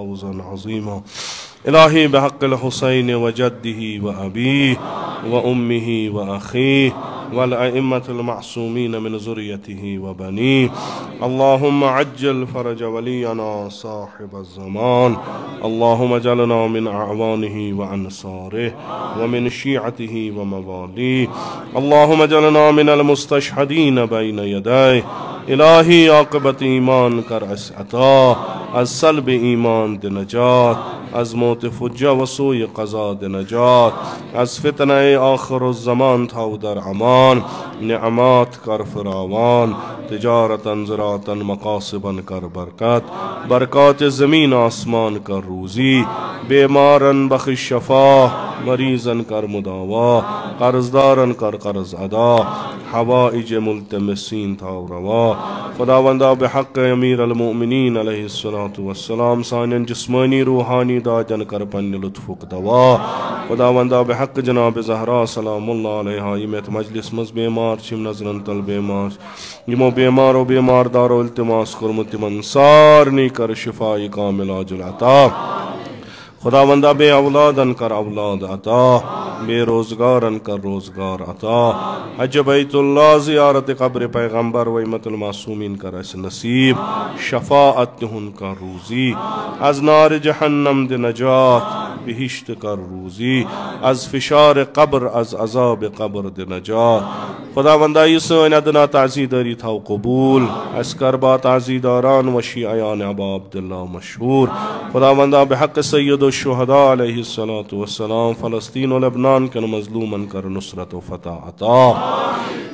फौज़न अज़ीमा। इलाही बिहक़्क़िल हुसैन व जद्दिही व अबीही व उम्मिही व अख़ीही वल अइम्मतिल मअसूमीन मिन ज़ुर्रिय्यतिही व बनीही। अल्लाहुम्मा अज्जिल फ़रज वलियना साहिबज़ ज़मान। अल्लाहुम्मा जअलना मिन अअवानिही व अंसारिही व मिन शियअतिही व मवालीही। अल्लाहुम्मा जअलना मिनल मुस्तशहदीन बैन यदैहि। इलाही आक़िबत ईमान कर अस अता, अज़ सल्ब ईमान दे नजात, अज़ मौत फुज्जा व सूय क़ज़ा दे नजात, अज़ फितने आखिरुज़्ज़मान था उदर अमान, निअमात कर फ़रावान, तिजारतन ज़राअतन मक़ासिबन कर बरकत, बरक़ात ज़मीन आसमान कर रूज़ी, बेमारन बख़िश शफ़ा, मरीज़न कर मुदावा, कर्ज़दारन कर कर्ज़ अदा, हवाइज मुल्तमिसीन था रवा। खुदावंदा बिहक़्क़ अमीर अल मोमिनीन अलैहिस्सलातु वस्सलाम सानियन जिस्मानी रूहानी दाजन कर पन्ने लुत्फ़ुक दवा। खुदावंदा बिहक़्क़ जनाब ज़हरा सलामुल्लाह अलैहा यमत मजलिस मज़ बेमार छिम नज़रन तल बेमार यमो बेमारो बेमारदारो इल्तिमास कुर्मत तिमन सारनी कर शिफ़ाई कामिल आजुल अता। खुदावंदा बे औलादन कर औलाद अता, बेरोज़गारन कर रोज़गार अता। हज बैतुल्लाह ज़ियारत क़ब्र पैगम्बर व इम्मतुल मासूमीन कर अस नसीब, शफ़ाअत हुन कर रूज़ी, अज़ नार जहन्नम दे नजात, बिहिश्त कर रूज़ी, अज़ फ़िशार क़ब्र अज़ अज़ाब क़ब्र दे नजात। खुदावंदा ये सन अदना ताज़ीदारी था कबूल, अस कर बा ताज़ीदारान व शियायान अबा अब्दुल्लाह मशहूर। खुदावंदा बिहक़्क़ सय्यदुश शुहदा अलैहिस्सलातु वस्सलाम फ़लस्तीन व लबनान के मज़लूमन कर नुसरत व फ़तह अता।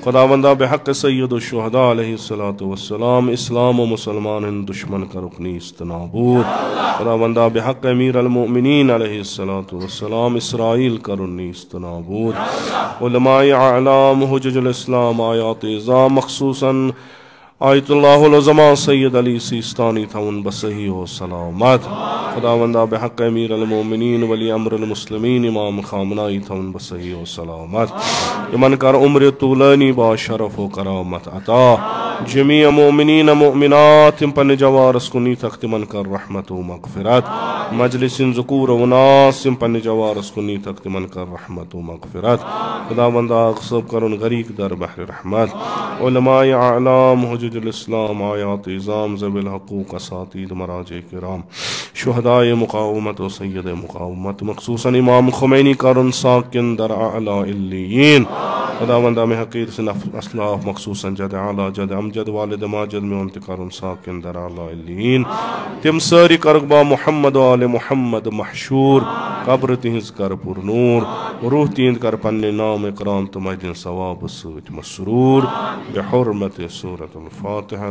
खुदावंदा बिहक़्क़ सय्यदुश शुहदा अलैहिस्सलातु वस्सलाम इस्लाम व मुसलमान दुश्मन कर रुकनी इस्तनाबूद। खुदावंदा बिहक़्क़ अमीर अल मोमिनीन अलैहिस्सलातु वस्सलाम इसराइल कर उन्नी इस्तनाबूद। उलमाए आलाम हुज्जजुल इस्लाम आयात इज़ाम मख़सूसन आयतुल्लाहुल उज़्मा सय्यद अली सिस्तानी था उन बसही व सलामत। खुदावंदा बिहक़्क़ अमीर अल मोमिनीन वली अम्रुल मुस्लिमीन इमाम ख़ामनाई था उन बसही व सलामत। इमन कर उम्र तूलानी बा शरफ़ व करामत अता। जमी मोमिनीन मोमिनात पन जवारस कुनी तख्त मन कर रहमत व मग़फ़िरत। मजलिसिन ज़ुकूर व नास पन जवारस कुनी तख्त मन कर रहमत व मग़फ़िरत। खुदावंदा सब कर उन गरीक दर बहर रहमत। उलमाए आलाम हुज्जजुल इस्लाम आयात इज़ाम ज़विल हक़ूक़ असातीद मराजे किराम शुहदाए मुक़ावमत व सय्यद मुक़ावमत मख़सूसन इमाम ख़ुमैनी कर उन साकिन दर आला इल्लियीन। खुदावंदा में हक़ीर से असलाफ़ मख़सूसन जद आला जद अमजद वालिद माजद में उनतिकार उन साकिन दर आला इल्लियीन। तिम सारी करगबा मुहम्मद आले मुहम्मद महशूर, कब्र तिहिज़ कर पुरनूर, रूह तींद कर पन्ने नाम इकराम तुमदिन सवाब सूत मसरूर। बिहुर्मत सूरतुल फ़ातिहा।